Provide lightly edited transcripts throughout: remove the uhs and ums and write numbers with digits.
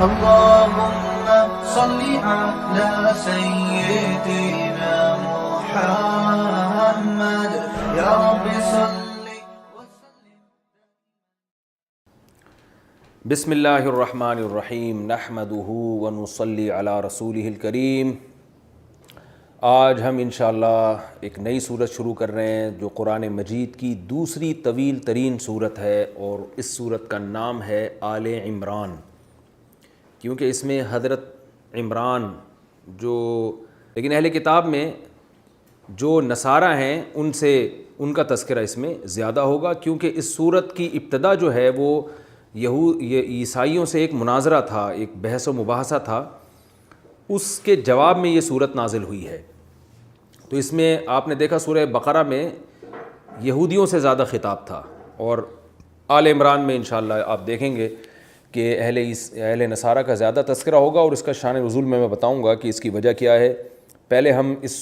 اللهم صل على سيدنا محمد يا رب صل وسلم. بسم اللہ الرحمن الرحیم نحمدہ ونصلی علی رسولہ الکریم. آج ہم انشاءاللہ ایک نئی صورت شروع کر رہے ہیں جو قرآن مجید کی دوسری طویل ترین صورت ہے، اور اس صورت کا نام ہے آل عمران، کیونکہ اس میں حضرت عمران لیکن اہل کتاب میں جو نصارہ ہیں ان کا تذکرہ اس میں زیادہ ہوگا، کیونکہ اس صورت کی ابتدا جو ہے وہ عیسائیوں سے ایک مناظرہ تھا، ایک بحث و مباحثہ تھا، اس کے جواب میں یہ صورت نازل ہوئی ہے. تو اس میں آپ نے دیکھا سورہ بقرہ میں یہودیوں سے زیادہ خطاب تھا، اور آل عمران میں انشاءاللہ آپ دیکھیں گے کہ اہل نصارہ کا زیادہ تذکرہ ہوگا، اور اس کا شان نزول میں بتاؤں گا کہ اس کی وجہ کیا ہے. پہلے ہم اس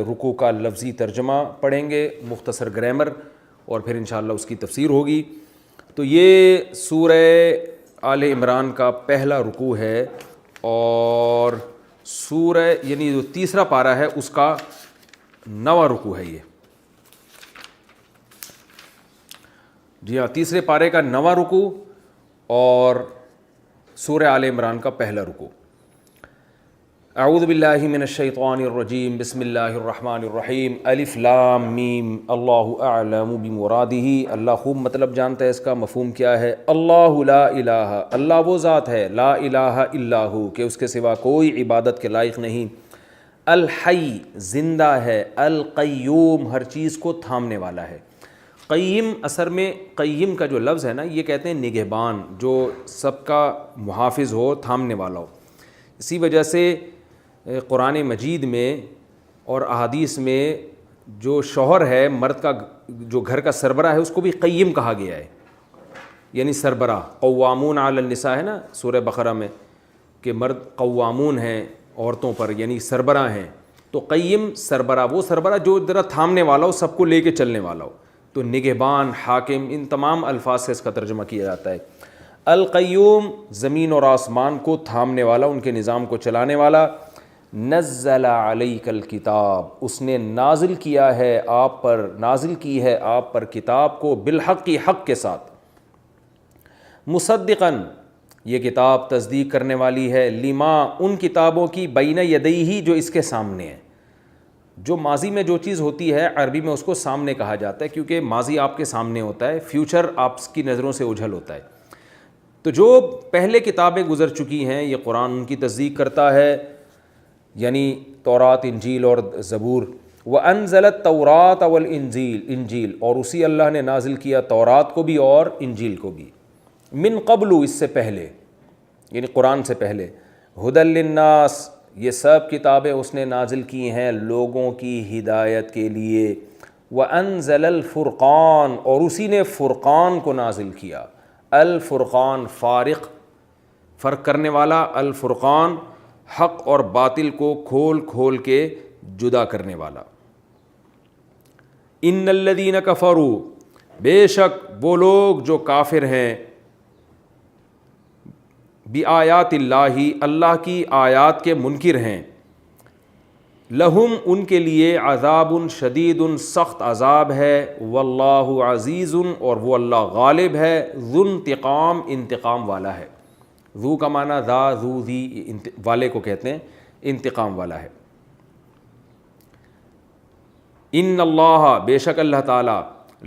رکوع کا لفظی ترجمہ پڑھیں گے، مختصر گرامر، اور پھر انشاءاللہ اس کی تفسیر ہوگی. تو یہ سورہ آل عمران کا پہلا رکوع ہے، اور سورہ یعنی جو تیسرا پارہ ہے اس کا 9واں رکوع ہے یہ. جی ہاں، تیسرے پارے کا 9واں رکوع اور سورہ آل عمران کا پہلا رکوع. اعوذ باللہ من الشیطان الرجیم، بسم اللہ الرحمن الرحیم. الف لام میم، اللہ اعلم بمرادہ، اللہ خوب مطلب جانتا ہے اس کا مفہوم کیا ہے. اللہ لا الہ، اللہ وہ ذات ہے، لا الہ الا ہو، کہ اس کے سوا کوئی عبادت کے لائق نہیں. الحی، زندہ ہے، القیوم، ہر چیز کو تھامنے والا ہے. قیم، اثر میں قیم کا جو لفظ ہے نا، یہ کہتے ہیں نگہبان، جو سب کا محافظ ہو، تھامنے والا ہو. اسی وجہ سے قرآن مجید میں اور احادیث میں جو شوہر ہے، مرد کا جو گھر کا سربراہ ہے، اس کو بھی قیم کہا گیا ہے، یعنی سربراہ. قوامون علی النساء ہے نا سورہ بقرہ میں، کہ مرد قوامون ہیں عورتوں پر، یعنی سربراہ ہیں. تو قیم سربراہ، وہ سربراہ جو ذرا تھامنے والا ہو، سب کو لے کے چلنے والا ہو. تو نگہبان، حاکم، ان تمام الفاظ سے اس کا ترجمہ کیا جاتا ہے. القیوم، زمین اور آسمان کو تھامنے والا، ان کے نظام کو چلانے والا. نزل علیک الکتاب، اس نے نازل کی ہے آپ پر کتاب کو، بالحق، کی حق کے ساتھ. مصدقاً، یہ کتاب تصدیق کرنے والی ہے، لما، ان کتابوں کی، بین یدیہ، جو اس کے سامنے ہے. جو ماضی میں جو چیز ہوتی ہے عربی میں اس کو سامنے کہا جاتا ہے، کیونکہ ماضی آپ کے سامنے ہوتا ہے، فیوچر آپ کی نظروں سے اوجھل ہوتا ہے. تو جو پہلے کتابیں گزر چکی ہیں، یہ قرآن ان کی تصدیق کرتا ہے، یعنی تورات، انجیل اور زبور. وَأَنزَلَ التَّوْرَاةَ وَالْإِنجِيلَ، اور اسی اللہ نے نازل کیا تورات کو بھی اور انجیل کو بھی. من قبل، اس سے پہلے، یعنی قرآن سے پہلے. ہدی للناس، یہ سب کتابیں اس نے نازل کی ہیں لوگوں کی ہدایت کے لیے. وَأَنزَلَ الْفُرْقَانَ، اور اسی نے فرقان کو نازل کیا. الفرقان، فارق، فرق کرنے والا. الفرقان، حق اور باطل کو کھول کھول کے جدا کرنے والا. ان الذین کفروا، بے شک وہ لوگ جو کافر ہیں، بآیات اللہ، اللہ کی آیات کے منکر ہیں. لہم، ان کے لیے، عذاب شدید، سخت عذاب ہے. واللہ عزیز، اور وہ اللہ غالب ہے. ذو انتقام، انتقام والا ہے. ذو کا معنی ذا، ذو، ذی، والے کو کہتے ہیں، انتقام والا ہے. ان اللہ، بے شک اللہ تعالی،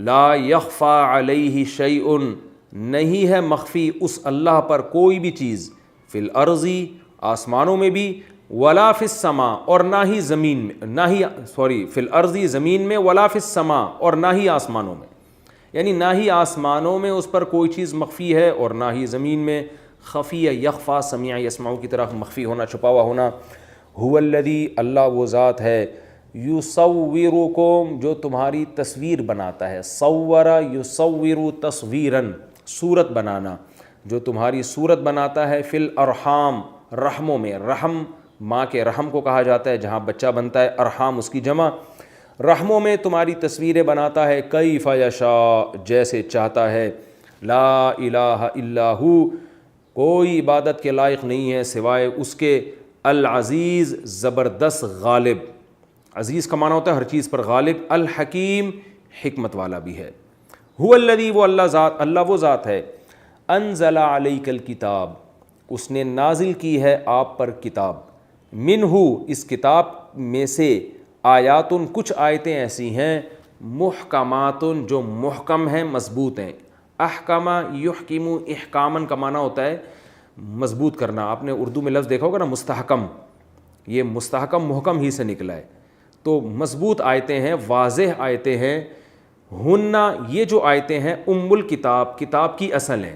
لا یخفی علیہ شیء، نہیں ہے مخفی اس اللہ پر کوئی بھی چیز. فی الارض، آسمانوں میں بھی. ولا فی السماء، اور نہ ہی زمین میں، فی الارض، زمین میں. ولا فی السماء، اور نہ ہی آسمانوں میں، یعنی نہ ہی آسمانوں میں اس پر کوئی چیز مخفی ہے اور نہ ہی زمین میں. خفی، یخفا، سمیع یسمع کی طرح مخفی ہونا، چھپا ہوا ہونا. هو الذی، اللہ وہ ذات ہے. یصورکم، جو تمہاری تصویر بناتا ہے. صور یصور تصویراً، صورت بنانا، جو تمہاری صورت بناتا ہے. فی الارحام، رحموں میں. رحم، ماں کے رحم کو کہا جاتا ہے جہاں بچہ بنتا ہے. ارحام اس کی جمع. رحموں میں تمہاری تصویریں بناتا ہے. کیف یشاء، جیسے چاہتا ہے. لا الہ الا ہو، کوئی عبادت کے لائق نہیں ہے سوائے اس کے العزیز زبردست غالب. عزیز کا معنی ہوتا ہے ہر چیز پر غالب. الحکیم حکمت والا بھی ہے. هو الذی وہ اللہ وہ ذات ہے انزل علیک الکتاب اس نے نازل کی ہے آپ پر کتاب. منہ اس کتاب میں سے آیاتن کچھ آیتیں ایسی ہیں محکماتن جو محکم ہیں مضبوط ہیں. احکمہ یحکم احکامن کا معنی ہوتا ہے مضبوط کرنا. آپ نے اردو میں لفظ دیکھا ہوگا نا مستحکم, یہ مستحکم محکم ہی سے نکلا ہے. تو مضبوط آیتیں ہیں, واضح آیتیں ہیں. ہننا یہ جو آیتیں ہیں ام الکتاب کتاب کی اصل ہیں.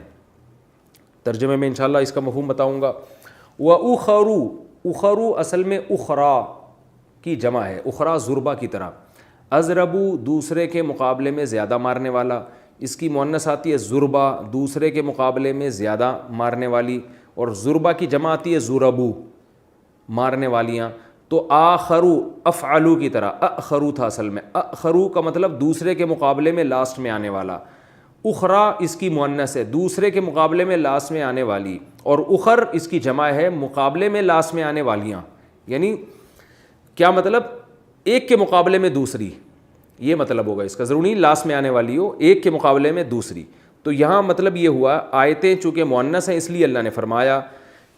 ترجمے میں انشاءاللہ اس کا مفہوم بتاؤں گا. وَأُخَرُ اخرو اصل میں اخرا کی جمع ہے, اخرا ضربہ کی طرح. اضربو دوسرے کے مقابلے میں زیادہ مارنے والا, اس کی مؤنث آتی ہے ضربہ دوسرے کے مقابلے میں زیادہ مارنے والی, اور ضربہ کی جمع آتی ہے ضربو مارنے والیاں. تو آخرو افعلو کی طرح اخرو تھا اصل میں. اخرو کا مطلب دوسرے کے مقابلے میں لاسٹ میں آنے والا. اخرا اس کی مؤنث ہے دوسرے کے مقابلے میں لاسٹ میں آنے والی, اور اخر اس کی جمع ہے مقابلے میں لاسٹ میں آنے والیاں. یعنی کیا مطلب, ایک کے مقابلے میں دوسری, یہ مطلب ہوگا اس کا. ضروری نہیں لاسٹ میں آنے والی ہو, ایک کے مقابلے میں دوسری. تو یہاں مطلب یہ ہوا آیتیں چونکہ مؤنث ہیں اس لیے اللہ نے فرمایا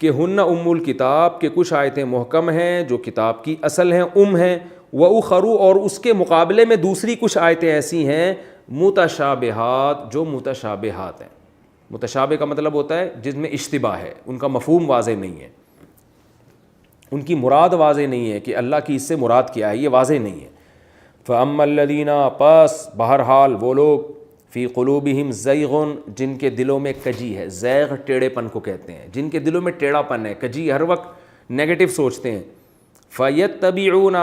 کہ ہن ام الکتاب کے کچھ آیتیں محکم ہیں جو کتاب کی اصل ہیں ہیں. وَأُخَرُ اور اس کے مقابلے میں دوسری کچھ آیتیں ایسی ہیں متشابہات جو متشابہات ہیں. متشابہ کا مطلب ہوتا ہے جس میں اشتباہ ہے, ان کا مفہوم واضح نہیں ہے, ان کی مراد واضح نہیں ہے کہ اللہ کی اس سے مراد کیا ہے, یہ واضح نہیں ہے. فَأَمَّا الَّذِينَ پس بہرحال وہ لوگ فی قلوبہم زیغ جن کے دلوں میں کجی ہے. زیغ ٹیڑھے پن کو کہتے ہیں, جن کے دلوں میں ٹیڑھا پن ہے, کجی, ہر وقت نیگیٹو سوچتے ہیں. فَيَتَّبِعُونَ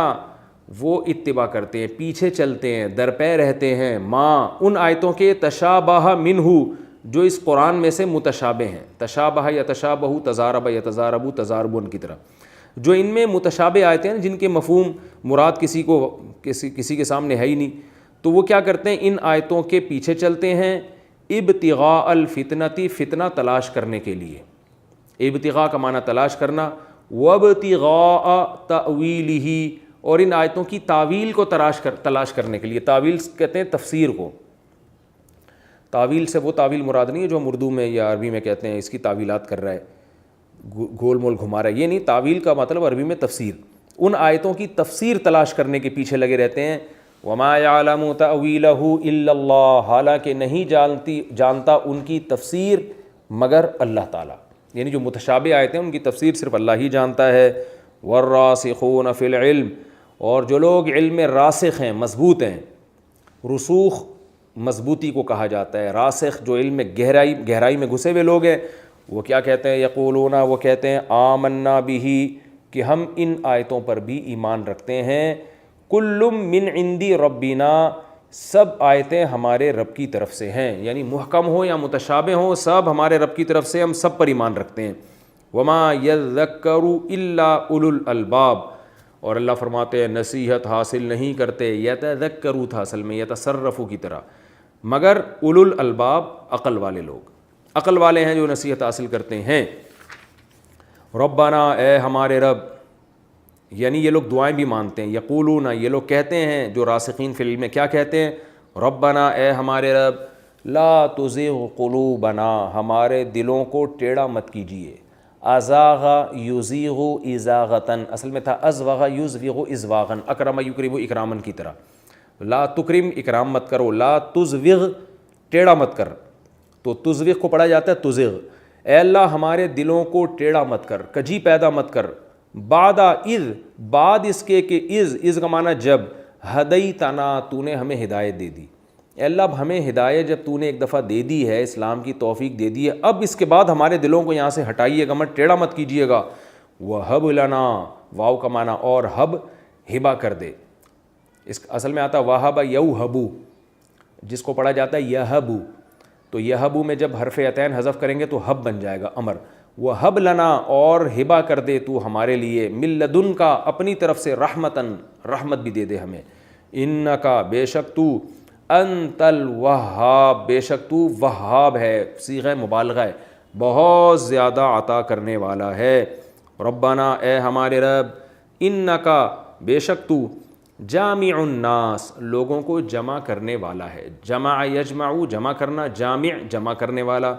وہ اتباع کرتے ہیں, پیچھے چلتے ہیں, درپے رہتے ہیں, ماں ان آیتوں کے تشابہ منہ جو اس قرآن میں سے متشابہ ہیں. تشابہ یتشابہ, تزارب یتزارب, تزاربن کی طرح جو ان میں متشابہ آیتیں ہیں جن کے مفہوم مراد کسی کے سامنے ہے ہی نہیں. تو وہ کیا کرتے ہیں, ان آیتوں کے پیچھے چلتے ہیں ابتغاء الفتنتی فتنہ تلاش کرنے کے لیے. ابتغاء کا معنی تلاش کرنا, وابتغاء تأویلہ اور ان آیتوں کی تعویل کو تلاش کرنے کے لیے. تعویل کہتے ہیں تفسیر کو. تعویل سے وہ تعویل مراد نہیں ہے جو ہم اردو میں یا عربی میں کہتے ہیں اس کی تعویلات کر رہا ہے, گول مول گھما رہا ہے, یہ نہیں. تعویل کا مطلب عربی میں تفسیر. ان آیتوں کی تفسیر تلاش کرنے کے پیچھے لگے رہتے ہیں. وما يعلم تأویلہ الا اللہ حالانکہ نہیں جانتا ان کی تفسیر مگر اللہ تعالیٰ. یعنی جو متشابہ آیتیں ہیں ان کی تفسیر صرف اللہ ہی جانتا ہے. والراسخون فی العلم اور جو لوگ علم میں راسخ ہیں مضبوط ہیں. رسوخ مضبوطی کو کہا جاتا ہے. راسخ جو علم میں گہرائی میں گھسے ہوئے لوگ ہیں وہ کیا کہتے ہیں, یقولون وہ کہتے ہیں آمنا بہ کہ ہم ان آیتوں پر بھی ایمان رکھتے ہیں. کل من عندی ربنا سب آیتیں ہمارے رب کی طرف سے ہیں, یعنی محکم ہو یا متشابہ ہو سب ہمارے رب کی طرف سے, ہم سب پر ایمان رکھتے ہیں. وما یذکر الا اولو الالباب اور اللہ فرماتے ہیں نصیحت حاصل نہیں کرتے, یتذکروا تھا اصل میں یتصرفوا کی طرح, مگر اولو الالباب عقل والے لوگ. عقل والے ہیں جو نصیحت حاصل کرتے ہیں. ربنا اے ہمارے رب, یعنی یہ لوگ دعائیں بھی مانتے ہیں. یقولون یہ لوگ کہتے ہیں جو راسخین فی العلم میں کیا کہتے ہیں, ربنا اے ہمارے رب, لا تزغ قلوبنا ہمارے دلوں کو ٹیڑھا مت کیجیے. ازاغ یزیغ ازاغتن اصل میں تھا ازوغ یزوغ ازواغن, اکرم یکرم اکرامن کی طرح. لا تکرم اکرام مت کرو, لا تزوغ ٹیڑھا مت کر, تو تزوغ کو پڑھا جاتا ہے تزغ. اے اللہ ہمارے دلوں کو ٹیڑھا مت کر, کجی پیدا مت کر. بعد اذ بعد اس کے کہ از کا معنی جب, ہدیتنا تو نے ہمیں ہدایت دے دی. اے اللہ اب ہمیں ہدایت جب تو نے ایک دفعہ دے دی ہے, اسلام کی توفیق دے دی ہے, اب اس کے بعد ہمارے دلوں کو یہاں سے ہٹائیے گا مت, ٹیڑھا مت کیجیے گا. وہب لنا واو کا معنی اور ہب ہبا کر دے. اس اصل میں آتا وہب یوہبو جس کو پڑھا جاتا ہے یہبو, تو یہبو میں جب حرف عطین حذف کریں گے تو ہب بن جائے گا امر. وہب لنا اور ہبا کر دے تو ہمارے لیے, من لدن کا اپنی طرف سے, رحمتن رحمت بھی دے دے ہمیں. انکا بے شک تو, انت الوہاب بے شک تو وہاب ہے, صیغہ مبالغہ ہے. بہت زیادہ عطا کرنے والا ہے۔ ربنا اے ہمارے رب، انکا بے شک تو جامع الناس لوگوں کو جمع کرنے والا ہے، جمع یجمع جمع کرنا، جامع جمع کرنے والا،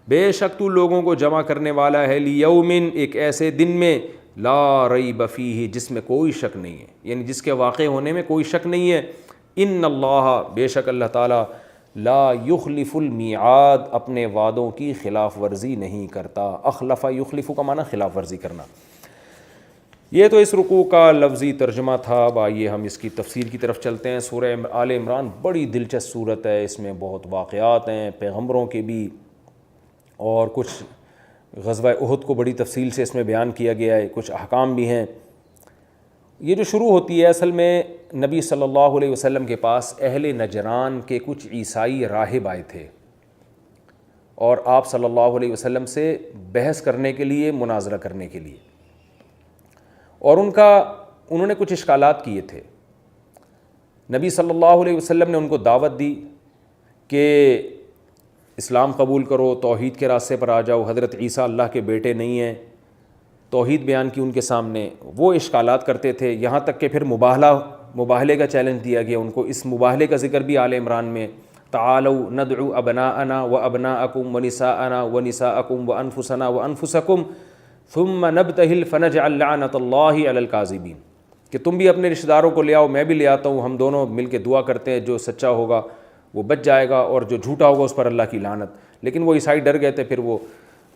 بے شک تو لوگوں کو جمع کرنے والا ہے، لیومن ایک ایسے دن میں لا ریب فیہ جس میں کوئی شک نہیں ہے، یعنی جس کے واقع ہونے میں کوئی شک نہیں ہے۔ ان اللہ بے شک اللہ تعالیٰ لا یخلف المیعاد اپنے وعدوں کی خلاف ورزی نہیں کرتا۔ اخلف یخلف کا معنی خلاف ورزی کرنا۔ یہ تو اس رکوع کا لفظی ترجمہ تھا۔ اب آئیے ہم اس کی تفسیر کی طرف چلتے ہیں۔ سورہ آل عمران بڑی دلچسپ صورت ہے، اس میں بہت واقعات ہیں پیغمبروں کے بھی، اور کچھ غزوہ احد کو بڑی تفصیل سے اس میں بیان کیا گیا ہے، کچھ احکام بھی ہیں۔ یہ جو شروع ہوتی ہے اصل میں نبی صلی اللہ علیہ وسلم کے پاس اہل نجران کے کچھ عیسائی راہب آئے تھے، اور آپ صلی اللہ علیہ وسلم سے بحث کرنے کے لیے، مناظرہ کرنے کے لیے، اور انہوں نے کچھ اشکالات کیے تھے۔ نبی صلی اللہ علیہ وسلم نے ان کو دعوت دی کہ اسلام قبول کرو، توحید کے راستے پر آ جاؤ، حضرت عیسیٰ اللہ کے بیٹے نہیں ہیں، توحید بیان کی ان کے سامنے۔ وہ اشکالات کرتے تھے، یہاں تک کہ پھر مباہلے کا چیلنج دیا گیا ان کو۔ اس مباہلے کا ذکر بھی آل عمران میں، تعالوا ندعو ابناءنا وابناءکم ونساءنا ونساءکم وانفسنا وانفسکم ثم نبتہل فنجعل لعنت اللہ علی الکاذبین، کہ تم بھی اپنے رشتہ داروں کو لے آؤ، میں بھی لے آتا ہوں، ہم دونوں مل کے دعا کرتے ہیں، جو سچا ہوگا وہ بچ جائے گا اور جو جھوٹا ہوگا اس پر اللہ کی لعنت۔ لیکن وہ عیسائی ڈر گئے تھے، پھر وہ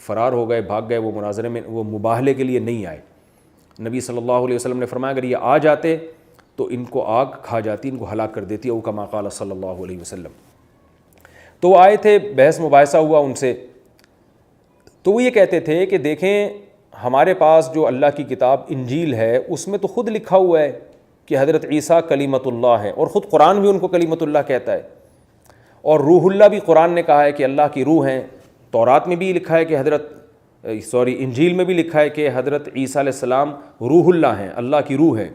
فرار ہو گئے، بھاگ گئے، وہ مناظرے میں، وہ مباہلے کے لیے نہیں آئے۔ نبی صلی اللہ علیہ وسلم نے فرمایا اگر یہ آ جاتے تو ان کو آگ کھا جاتی، ان کو ہلاک کر دیتی، او کما قال صلی اللہ علیہ وسلم۔ تو وہ آئے تھے، بحث مباحثہ ہوا ان سے، تو وہ یہ کہتے تھے کہ دیکھیں ہمارے پاس جو اللہ کی کتاب انجیل ہے اس میں تو خود لکھا ہوا ہے کہ حضرت عیسیٰ کلیمت اللہ ہے، اور خود قرآن بھی ان کو کلیمت اللہ کہتا ہے، اور روح اللہ بھی قرآن نے کہا ہے کہ اللہ کی روح ہیں۔ تورات میں بھی لکھا ہے کہ انجیل میں بھی لکھا ہے کہ حضرت عیسیٰ علیہ السلام روح اللہ ہیں، اللہ کی روح ہے،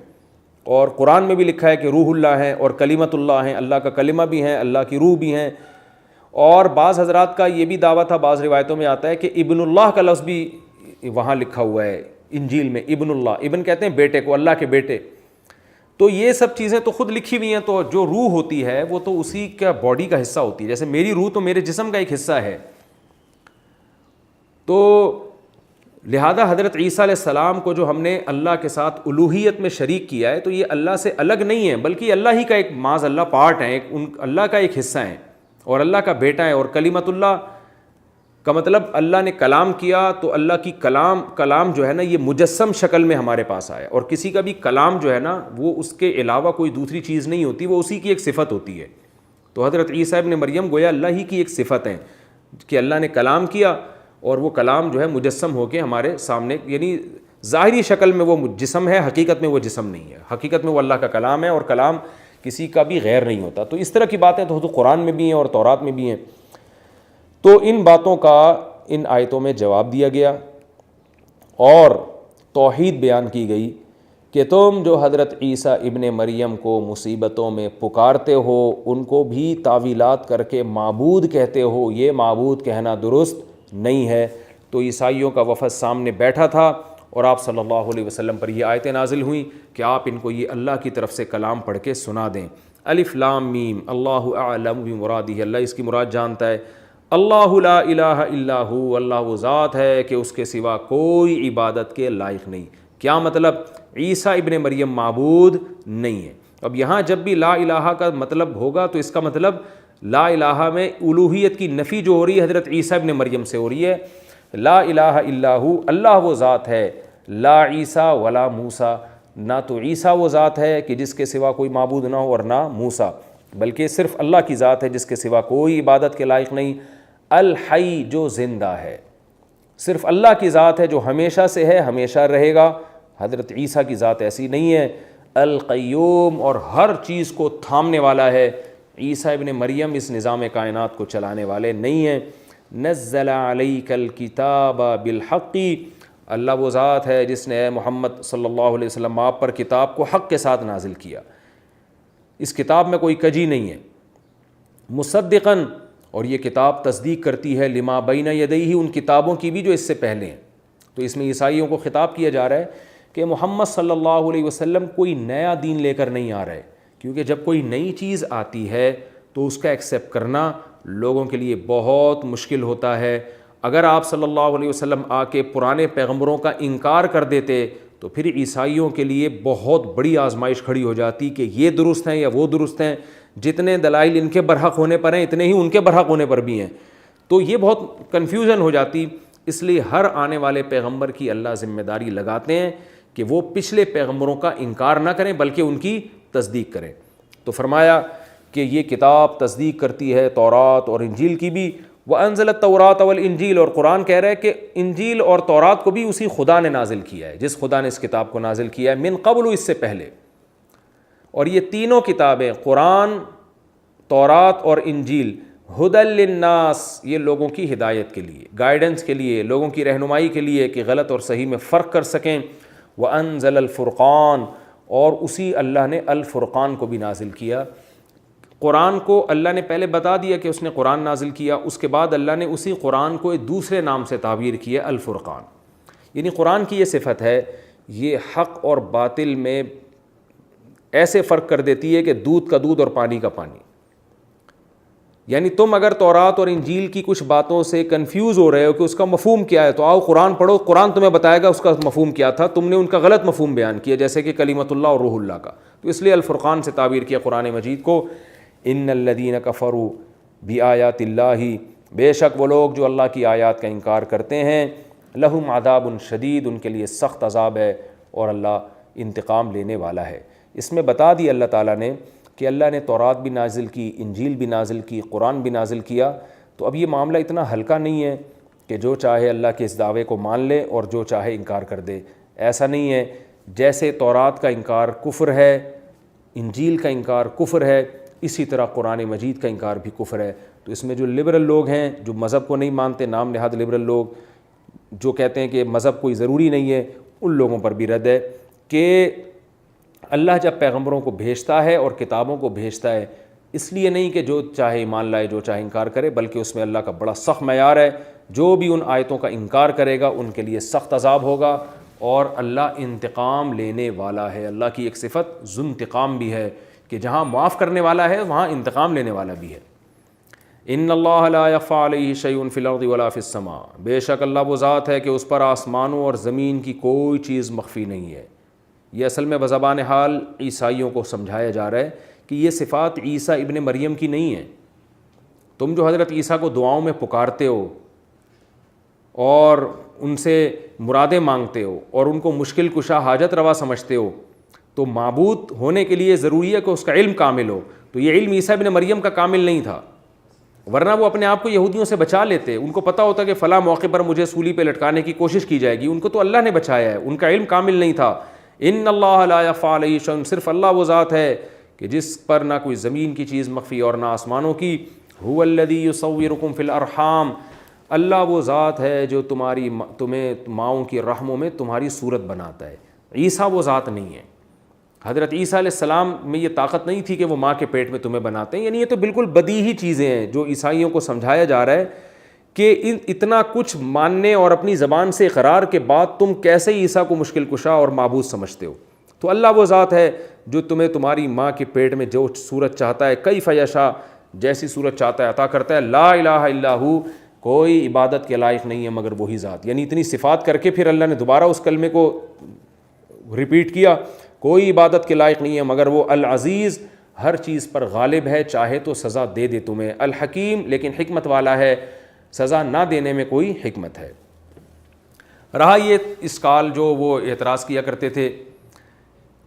اور قرآن میں بھی لکھا ہے کہ روح اللہ ہیں اور کلیمت اللہ ہیں، اللہ کا کلمہ بھی ہیں، اللہ کی روح بھی ہیں۔ اور بعض حضرات کا یہ بھی دعویٰ تھا، بعض روایتوں میں آتا ہے کہ ابن اللہ کا لفظ بھی وہاں لکھا ہوا ہے انجیل میں، ابن اللہ، ابن کہتے ہیں بیٹے کو، اللہ کے بیٹے۔ تو یہ سب چیزیں تو خود لکھی ہوئی ہیں، تو جو روح ہوتی ہے وہ تو اسی کا باڈی کا حصہ ہوتی ہے، جیسے میری روح تو میرے جسم کا ایک حصہ ہے۔ تو لہذا حضرت عیسیٰ علیہ السلام کو جو ہم نے اللہ کے ساتھ الوہیت میں شریک کیا ہے، تو یہ اللہ سے الگ نہیں ہے، بلکہ اللہ ہی کا ایک معاذ اللہ پارٹ ہے، اللہ کا ایک حصہ ہے، اور اللہ کا بیٹا ہے۔ اور کلمت اللہ کا مطلب اللہ نے کلام کیا، تو اللہ کی کلام جو ہے نا یہ مجسم شکل میں ہمارے پاس آیا، اور کسی کا بھی کلام جو ہے نا وہ اس کے علاوہ کوئی دوسری چیز نہیں ہوتی، وہ اسی کی ایک صفت ہوتی ہے۔ تو حضرت عیسیٰ ابن مریم گویا اللہ ہی کی ایک صفت ہے کہ اللہ نے کلام کیا، اور وہ کلام جو ہے مجسم ہو کے ہمارے سامنے، یعنی ظاہری شکل میں وہ جسم ہے، حقیقت میں وہ جسم نہیں ہے، حقیقت میں وہ اللہ کا کلام ہے، اور کلام کسی کا بھی غیر نہیں ہوتا۔ تو اس طرح کی باتیں تو قرآن میں بھی ہیں اور تورات میں بھی ہیں۔ تو ان باتوں کا ان آیتوں میں جواب دیا گیا، اور توحید بیان کی گئی کہ تم جو حضرت عیسیٰ ابن مریم کو مصیبتوں میں پکارتے ہو، ان کو بھی تعویلات کر کے معبود کہتے ہو، یہ معبود کہنا درست نہیں ہے۔ تو عیسائیوں کا وفد سامنے بیٹھا تھا، اور آپ صلی اللہ علیہ وسلم پر یہ آیتیں نازل ہوئیں کہ آپ ان کو یہ اللہ کی طرف سے کلام پڑھ کے سنا دیں۔ الف لام میم، اللہ اعلم بمرادہ، اللہ اس کی مراد جانتا ہے۔ اللہ لا الہ الا ہو، اللہ وہ ذات ہے کہ اس کے سوا کوئی عبادت کے لائق نہیں۔ کیا مطلب؟ عیسیٰ ابن مریم معبود نہیں ہے۔ اب یہاں جب بھی لا الہ کا مطلب ہوگا تو اس کا مطلب لا الہ میں الوہیت کی نفی جو ہو رہی ہے حضرت عیسیٰ ابن مریم سے ہو رہی ہے۔ لا الہ الا ہو، اللہ وہ ذات ہے، لا عیسیٰ ولا موسیٰ، نہ تو عیسیٰ وہ ذات ہے کہ جس کے سوا کوئی معبود نہ ہو، اور نہ موسیٰ، بلکہ صرف اللہ کی ذات ہے جس کے سوا کوئی عبادت کے لائق نہیں۔ الحی، جو زندہ ہے، صرف اللہ کی ذات ہے جو ہمیشہ سے ہے، ہمیشہ رہے گا۔ حضرت عیسیٰ کی ذات ایسی نہیں ہے۔ القیوم، اور ہر چیز کو تھامنے والا ہے۔ عیسیٰ ابن مریم اس نظام کائنات کو چلانے والے نہیں ہیں۔ نزل علیک الکتاب بالحق، اللہ وہ ذات ہے جس نے محمد صلی اللہ علیہ وسلم آپ پر کتاب کو حق کے ساتھ نازل کیا، اس کتاب میں کوئی کجی نہیں ہے۔ مصدقاً، اور یہ کتاب تصدیق کرتی ہے لما بین یدیہ، ان کتابوں کی بھی جو اس سے پہلے ہیں۔ تو اس میں عیسائیوں کو خطاب کیا جا رہا ہے کہ محمد صلی اللہ علیہ وسلم کوئی نیا دین لے کر نہیں آ رہے، کیونکہ جب کوئی نئی چیز آتی ہے تو اس کا ایکسیپٹ کرنا لوگوں کے لیے بہت مشکل ہوتا ہے۔ اگر آپ صلی اللہ علیہ وسلم آ کے پرانے پیغمبروں کا انکار کر دیتے تو پھر عیسائیوں کے لیے بہت بڑی آزمائش کھڑی ہو جاتی کہ یہ درست ہیں یا وہ درست ہیں، جتنے دلائل ان کے برحق ہونے پر ہیں اتنے ہی ان کے برحق ہونے پر بھی ہیں، تو یہ بہت کنفیوژن ہو جاتی۔ اس لیے ہر آنے والے پیغمبر کی اللہ ذمہ داری لگاتے ہیں کہ وہ پچھلے پیغمبروں کا انکار نہ کریں بلکہ ان کی تصدیق کریں۔ تو فرمایا کہ یہ کتاب تصدیق کرتی ہے تورات اور انجیل کی بھی۔ وَأَنزَلَ التَّوْرَاةَ وَالْإِنجِيلَ، اور قرآن کہہ رہا ہے کہ انجیل اور تورات کو بھی اسی خدا نے نازل کیا ہے، جس خدا نے اس کتاب کو نازل کیا ہے، من قبل، اس سے پہلے۔ اور یہ تینوں کتابیں قرآن، تورات اور انجیل ہدی للناس، یہ لوگوں کی ہدایت کے لیے، گائیڈنس کے لیے، لوگوں کی رہنمائی کے لیے کہ غلط اور صحیح میں فرق کر سکیں۔ وَأَنزَلَ الْفُرْقَانَ، اور اسی اللہ نے الفرقان کو بھی نازل کیا۔ قرآن کو اللہ نے پہلے بتا دیا کہ اس نے قرآن نازل کیا، اس کے بعد اللہ نے اسی قرآن کو ایک دوسرے نام سے تعبیر کیا، الفرقان۔ یعنی قرآن کی یہ صفت ہے، یہ حق اور باطل میں ایسے فرق کر دیتی ہے کہ دودھ کا دودھ اور پانی کا پانی۔ یعنی تم اگر تورات اور انجیل کی کچھ باتوں سے کنفیوز ہو رہے ہو کہ اس کا مفہوم کیا ہے، تو آؤ قرآن پڑھو، قرآن تمہیں بتائے گا اس کا مفہوم کیا تھا، تم نے ان کا غلط مفہوم بیان کیا، جیسے کہ کلمۃ اللہ اور روح اللہ کا۔ تو اس لیے الفرقان سے تعبیر کیا قرآن مجید کو۔ ان الذین کفروا بآیات اللہ، بے شک وہ لوگ جو اللہ کی آیات کا انکار کرتے ہیں، لہم عذاب شدید، ان کے لیے سخت عذاب ہے اور اللہ انتقام لینے والا ہے۔ اس میں بتا دی اللہ تعالیٰ نے کہ اللہ نے تورات بھی نازل کی، انجیل بھی نازل کی، قرآن بھی نازل کیا۔ تو اب یہ معاملہ اتنا ہلکا نہیں ہے کہ جو چاہے اللہ کے اس دعوے کو مان لے اور جو چاہے انکار کر دے، ایسا نہیں ہے۔ جیسے تورات کا انکار کفر ہے، انجیل کا انکار کفر ہے، اسی طرح قرآن مجید کا انکار بھی کفر ہے۔ تو اس میں جو لبرل لوگ ہیں، جو مذہب کو نہیں مانتے، نام نہاد لبرل لوگ جو کہتے ہیں کہ مذہب کوئی ضروری نہیں ہے، ان لوگوں پر بھی رد ہے کہ اللہ جب پیغمبروں کو بھیجتا ہے اور کتابوں کو بھیجتا ہے، اس لیے نہیں کہ جو چاہے ایمان لائے جو چاہے انکار کرے، بلکہ اس میں اللہ کا بڑا سخت معیار ہے۔ جو بھی ان آیتوں کا انکار کرے گا ان کے لیے سخت عذاب ہوگا، اور اللہ انتقام لینے والا ہے۔ اللہ کی ایک صفت ذو انتقام بھی ہے کہ جہاں معاف کرنے والا ہے وہاں انتقام لینے والا بھی ہے۔ ان اللہ لا یخفی علیہ شیء فی الارض ولا فی السماء، بے شک اللہ وہ ذات ہے کہ اس پر آسمانوں اور زمین کی کوئی چیز مخفی نہیں ہے۔ یہ اصل میں بزبان حال عیسائیوں کو سمجھایا جا رہا ہے کہ یہ صفات عیسیٰ ابن مریم کی نہیں ہیں۔ تم جو حضرت عیسیٰ کو دعاؤں میں پکارتے ہو اور ان سے مرادیں مانگتے ہو اور ان کو مشکل کشا حاجت روا سمجھتے ہو، تو معبود ہونے کے لیے ضروری ہے کہ اس کا علم کامل ہو۔ تو یہ علم عیسیٰ ابن مریم کا کامل نہیں تھا، ورنہ وہ اپنے آپ کو یہودیوں سے بچا لیتے۔ ان کو پتہ ہوتا کہ فلاں موقع پر مجھے سولی پہ لٹکانے کی کوشش کی جائے گی، ان کو تو اللہ نے بچایا ہے، ان کا علم کامل نہیں تھا۔ ان اللہ لا یخفی علیہ شیء، صرف اللہ وہ ذات ہے کہ جس پر نہ کوئی زمین کی چیز مخفی اور نہ آسمانوں کی۔ هو الذی یصورکم فی الارحام، اللہ وہ ذات ہے جو تمہیں ماؤں کی رحموں میں تمہاری صورت بناتا ہے۔ عیسیٰ وہ ذات نہیں ہے۔ حضرت عیسیٰ علیہ السلام میں یہ طاقت نہیں تھی کہ وہ ماں کے پیٹ میں تمہیں بناتے ہیں۔ یعنی یہ تو بالکل بدیہی چیزیں ہیں جو عیسائیوں کو سمجھایا جا رہا ہے کہ اتنا کچھ ماننے اور اپنی زبان سے اقرار کے بعد تم کیسے عیسیٰ کو مشکل کشا اور معبود سمجھتے ہو۔ تو اللہ وہ ذات ہے جو تمہیں تمہاری ماں کے پیٹ میں جو صورت چاہتا ہے، کیف یشاء، جیسی صورت چاہتا ہے عطا کرتا ہے۔ لا الہ الا ہو، کوئی عبادت کے لائق نہیں ہے مگر وہی ذات۔ یعنی اتنی صفات کر کے پھر اللہ نے دوبارہ اس کلمے کو ریپیٹ کیا، کوئی عبادت کے لائق نہیں ہے مگر وہ العزیز، ہر چیز پر غالب ہے، چاہے تو سزا دے دے تمہیں، الحکیم، لیکن حکمت والا ہے، سزا نہ دینے میں کوئی حکمت ہے۔ رہا یہ اسکال جو وہ اعتراض کیا کرتے تھے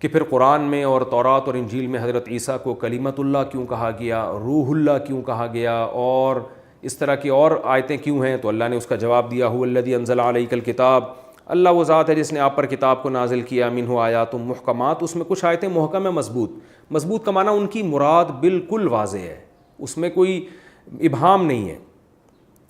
کہ پھر قرآن میں اور تورات اور انجیل میں حضرت عیسیٰ کو کلمت اللہ کیوں کہا گیا، روح اللہ کیوں کہا گیا، اور اس طرح کی اور آیتیں کیوں ہیں؟ تو اللہ نے اس کا جواب دیا، هو الذی انزل علیک الکتاب، اللہ وہ ذات ہے جس نے آپ پر کتاب کو نازل کیا، منہ آیات محکمات، اس میں کچھ آیتیں محکم ہیں، مضبوط کا معنی ان کی مراد بالکل واضح ہے، اس میں کوئی ابہام نہیں ہے،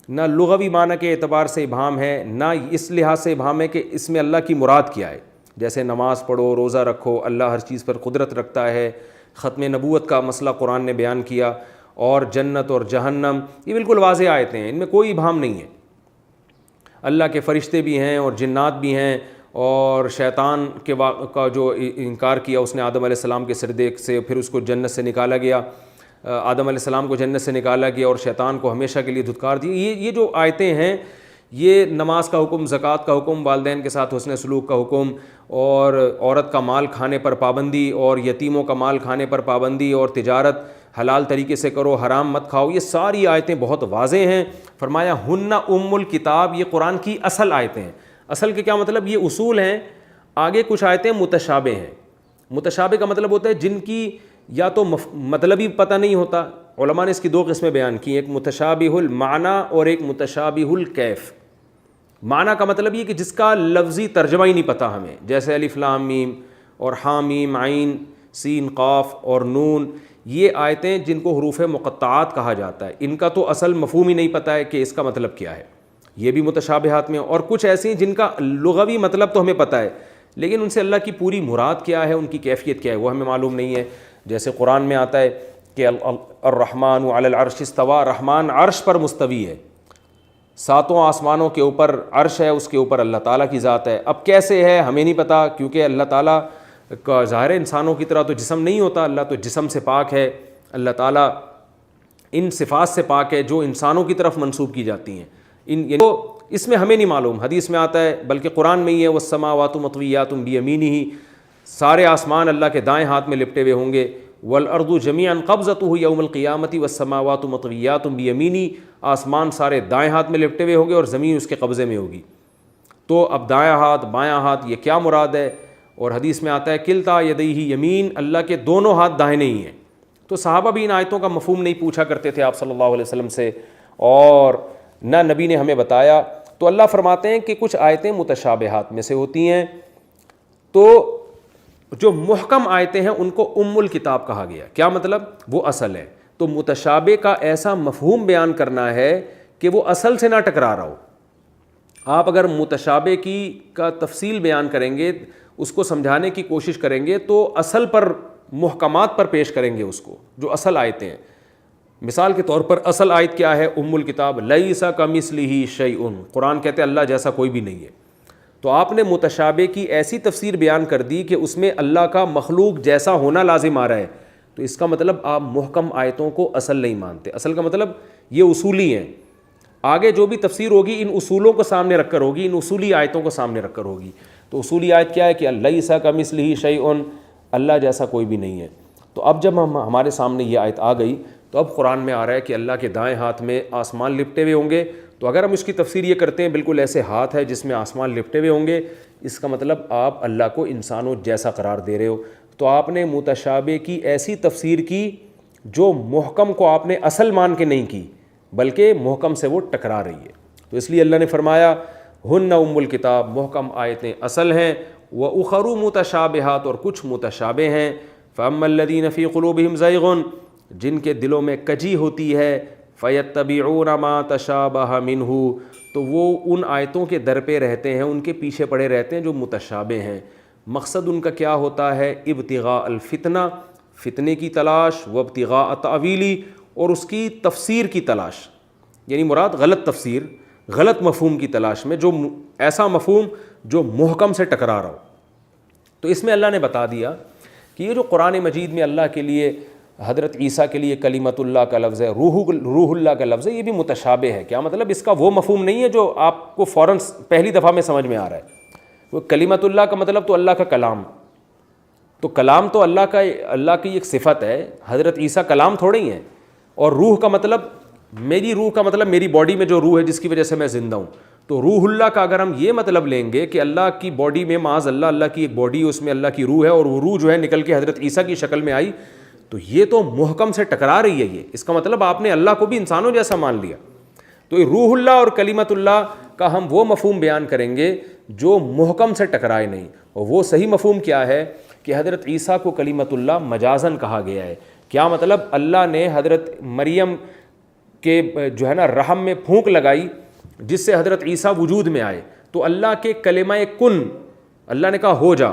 نہ لغوی معنی کے اعتبار سے ابہام ہے، نہ اس لحاظ سے ابہام ہے کہ اس میں اللہ کی مراد کیا ہے۔ جیسے نماز پڑھو، روزہ رکھو، اللہ ہر چیز پر قدرت رکھتا ہے، ختم نبوت کا مسئلہ قرآن نے بیان کیا، اور جنت اور جہنم، یہ بالکل واضح آیتیں ہیں، ان میں کوئی ابہام نہیں ہے۔ اللہ کے فرشتے بھی ہیں اور جنات بھی ہیں، اور شیطان کا جو انکار کیا اس نے آدم علیہ السلام کے سجدے سے، پھر اس کو جنت سے نکالا گیا، آدم علیہ السلام کو جنت سے نکالا گیا اور شیطان کو ہمیشہ کے لیے دھتکار دی۔ یہ جو آیتیں ہیں، یہ نماز کا حکم، زکوٰۃ کا حکم، والدین کے ساتھ حسن سلوک کا حکم، اور عورت کا مال کھانے پر پابندی، اور یتیموں کا مال کھانے پر پابندی، اور تجارت حلال طریقے سے کرو، حرام مت کھاؤ، یہ ساری آیتیں بہت واضح ہیں۔ فرمایا ہن ام الکتاب، یہ قرآن کی اصل آیتیں ہیں۔ اصل کے کیا مطلب؟ یہ اصول ہیں۔ آگے کچھ آیتیں متشابہ ہیں۔ متشابہ کا مطلب ہوتا ہے جن کی یا تو مطلب ہی پتہ نہیں ہوتا۔ علماء نے اس کی دو قسمیں بیان کی، ایک متشابہ المعنی اور ایک متشابہ الکیف۔ معنی کا مطلب یہ کہ جس کا لفظی ترجمہ ہی نہیں پتہ ہمیں، جیسے الف لام میم اور حا میم عین سین قاف اور نون، یہ آیتیں جن کو حروف مقطعات کہا جاتا ہے، ان کا تو اصل مفہوم ہی نہیں پتہ ہے کہ اس کا مطلب کیا ہے، یہ بھی متشابہات میں۔ اور کچھ ایسی ہیں جن کا لغوی مطلب تو ہمیں پتہ ہے، لیکن ان سے اللہ کی پوری مراد کیا ہے، ان کی کیفیت کیا ہے، وہ ہمیں معلوم نہیں ہے۔ جیسے قرآن میں آتا ہے کہ الرحمن علی العرش استویٰ، رحمان عرش پر مستوی ہے، ساتوں آسمانوں کے اوپر عرش ہے، اس کے اوپر اللہ تعالیٰ کی ذات ہے۔ اب کیسے ہے ہمیں نہیں پتہ، کیونکہ اللہ تعالیٰ کا ظاہر انسانوں کی طرح تو جسم نہیں ہوتا، اللہ تو جسم سے پاک ہے، اللہ تعالیٰ ان صفات سے پاک ہے جو انسانوں کی طرف منسوب کی جاتی ہیں، تو اس میں ہمیں نہیں معلوم۔ حدیث میں آتا ہے، بلکہ قرآن میں ہی ہے، والسماوات مطویات بیمینہ، سارے آسمان اللہ کے دائیں ہاتھ میں لپٹے ہوئے ہوں گے، والارض جمیعا قبضتہ یوم القیامۃ والسماوات مطویات بیمینہ، آسمان سارے دائیں ہاتھ میں لپٹے ہوئے ہوں گے اور زمین اس کے قبضے میں ہوگی۔ تو اب دائیں ہاتھ بایاں ہاتھ یہ کیا مراد ہے؟ اور حدیث میں آتا ہے کلتا یدیہ یمین، اللہ کے دونوں ہاتھ داہنے ہی ہیں۔ تو صحابہ بھی ان آیتوں کا مفہوم نہیں پوچھا کرتے تھے آپ صلی اللہ علیہ وسلم سے، اور نہ نبی نے ہمیں بتایا۔ تو اللہ فرماتے ہیں کہ کچھ آیتیں متشابہات میں سے ہوتی ہیں، تو جو محکم آیتیں ہیں ان کو ام الکتاب کہا گیا۔ کیا مطلب؟ وہ اصل ہے۔ تو متشابہ کا ایسا مفہوم بیان کرنا ہے کہ وہ اصل سے نہ ٹکرا رہا ہو۔ آپ اگر متشابہ کا تفصیل بیان کریں گے، اس کو سمجھانے کی کوشش کریں گے، تو اصل پر محکمات پر پیش کریں گے اس کو، جو اصل آیتیں ہیں۔ مثال کے طور پر اصل آیت کیا ہے؟ ام الکتاب لیس کمثلہ شیء، قرآن کہتے ہیں اللہ جیسا کوئی بھی نہیں ہے۔ تو آپ نے متشابہ کی ایسی تفسیر بیان کر دی کہ اس میں اللہ کا مخلوق جیسا ہونا لازم آ رہا ہے، تو اس کا مطلب آپ محکم آیتوں کو اصل نہیں مانتے۔ اصل کا مطلب یہ اصولی ہیں، آگے جو بھی تفسیر ہوگی ان اصولوں کو سامنے رکھ کر ہوگی، ان اصولی آیتوں کو سامنے رکھ کر ہوگی۔ تو اصولی آیت کیا ہے کہ لیس کمثلہ شیء، اللہ جیسا کوئی بھی نہیں ہے۔ تو اب جب ہمارے سامنے یہ آیت آ گئی، تو اب قرآن میں آ رہا ہے کہ اللہ کے دائیں ہاتھ میں آسمان لپٹے ہوئے ہوں گے، تو اگر ہم اس کی تفسیر یہ کرتے ہیں بالکل ایسے ہاتھ ہے جس میں آسمان لپٹے ہوئے ہوں گے، اس کا مطلب آپ اللہ کو انسانوں جیسا قرار دے رہے ہو۔ تو آپ نے متشابہ کی ایسی تفسیر کی جو محکم کو آپ نے اصل مان کے نہیں کی، بلکہ محکم سے وہ ٹکرا رہی ہے۔ تو اس لیے اللہ نے فرمایا ہن ام الکتاب، محکم آیتیں اصل ہیں، وَأُخَرُ متشابہات، اور کچھ متشابہ ہیں، فَأَمَّا الَّذِينَ فِي قُلُوبِهِمْ زَيْغٌ، جن کے دلوں میں کجی ہوتی ہے، فَيَتَّبِعُونَ مَا تَشَابَهَ مِنْهُ، تو وہ ان آیتوں کے در پہ رہتے ہیں، ان کے پیچھے پڑے رہتے ہیں جو متشابہ ہیں۔ مقصد ان کا کیا ہوتا ہے؟ ابتغاء الفتنہ، فتنے کی تلاش، وابتغاء تأویلی، اور اس کی تفسیر کی تلاش، یعنی مراد غلط تفسیر، غلط مفہوم کی تلاش میں، جو ایسا مفہوم جو محکم سے ٹکرا رہا ہو۔ تو اس میں اللہ نے بتا دیا کہ یہ جو قرآن مجید میں اللہ کے لیے، حضرت عیسیٰ کے لیے کلمۃ اللہ کا لفظ ہے، روح اللہ کا لفظ ہے، یہ بھی متشابہ ہے۔ کیا مطلب؟ اس کا وہ مفہوم نہیں ہے جو آپ کو فوراً پہلی دفعہ میں سمجھ میں آ رہا ہے۔ وہ کلمۃ اللہ کا مطلب تو اللہ کا کلام، تو کلام تو اللہ کی ایک صفت ہے، حضرت عیسیٰ کلام تھوڑے ہی ہیں۔ اور روح کا مطلب، میری روح کا مطلب میری باڈی میں جو روح ہے جس کی وجہ سے میں زندہ ہوں۔ تو روح اللہ کا اگر ہم یہ مطلب لیں گے کہ اللہ کی باڈی میں، معاذ اللہ کی ایک باڈی، اس میں اللہ کی روح ہے، اور وہ روح جو ہے نکل کے حضرت عیسیٰ کی شکل میں آئی، تو یہ تو محکم سے ٹکرا رہی ہے۔ یہ اس کا مطلب آپ نے اللہ کو بھی انسانوں جیسا مان لیا۔ تو یہ روح اللہ اور کلمت اللہ کا ہم وہ مفہوم بیان کریں گے جو محکم سے ٹکرائے نہیں، اور وہ صحیح مفہوم کیا ہے کہ حضرت عیسیٰ کو کلمت اللہ مجازن کہا گیا ہے۔ کیا مطلب؟ اللہ نے حضرت مریم کے جو ہے نا رحم میں پھونک لگائی جس سے حضرت عیسیٰ وجود میں آئے، تو اللہ کے کلمہ کن، اللہ نے کہا ہو جا،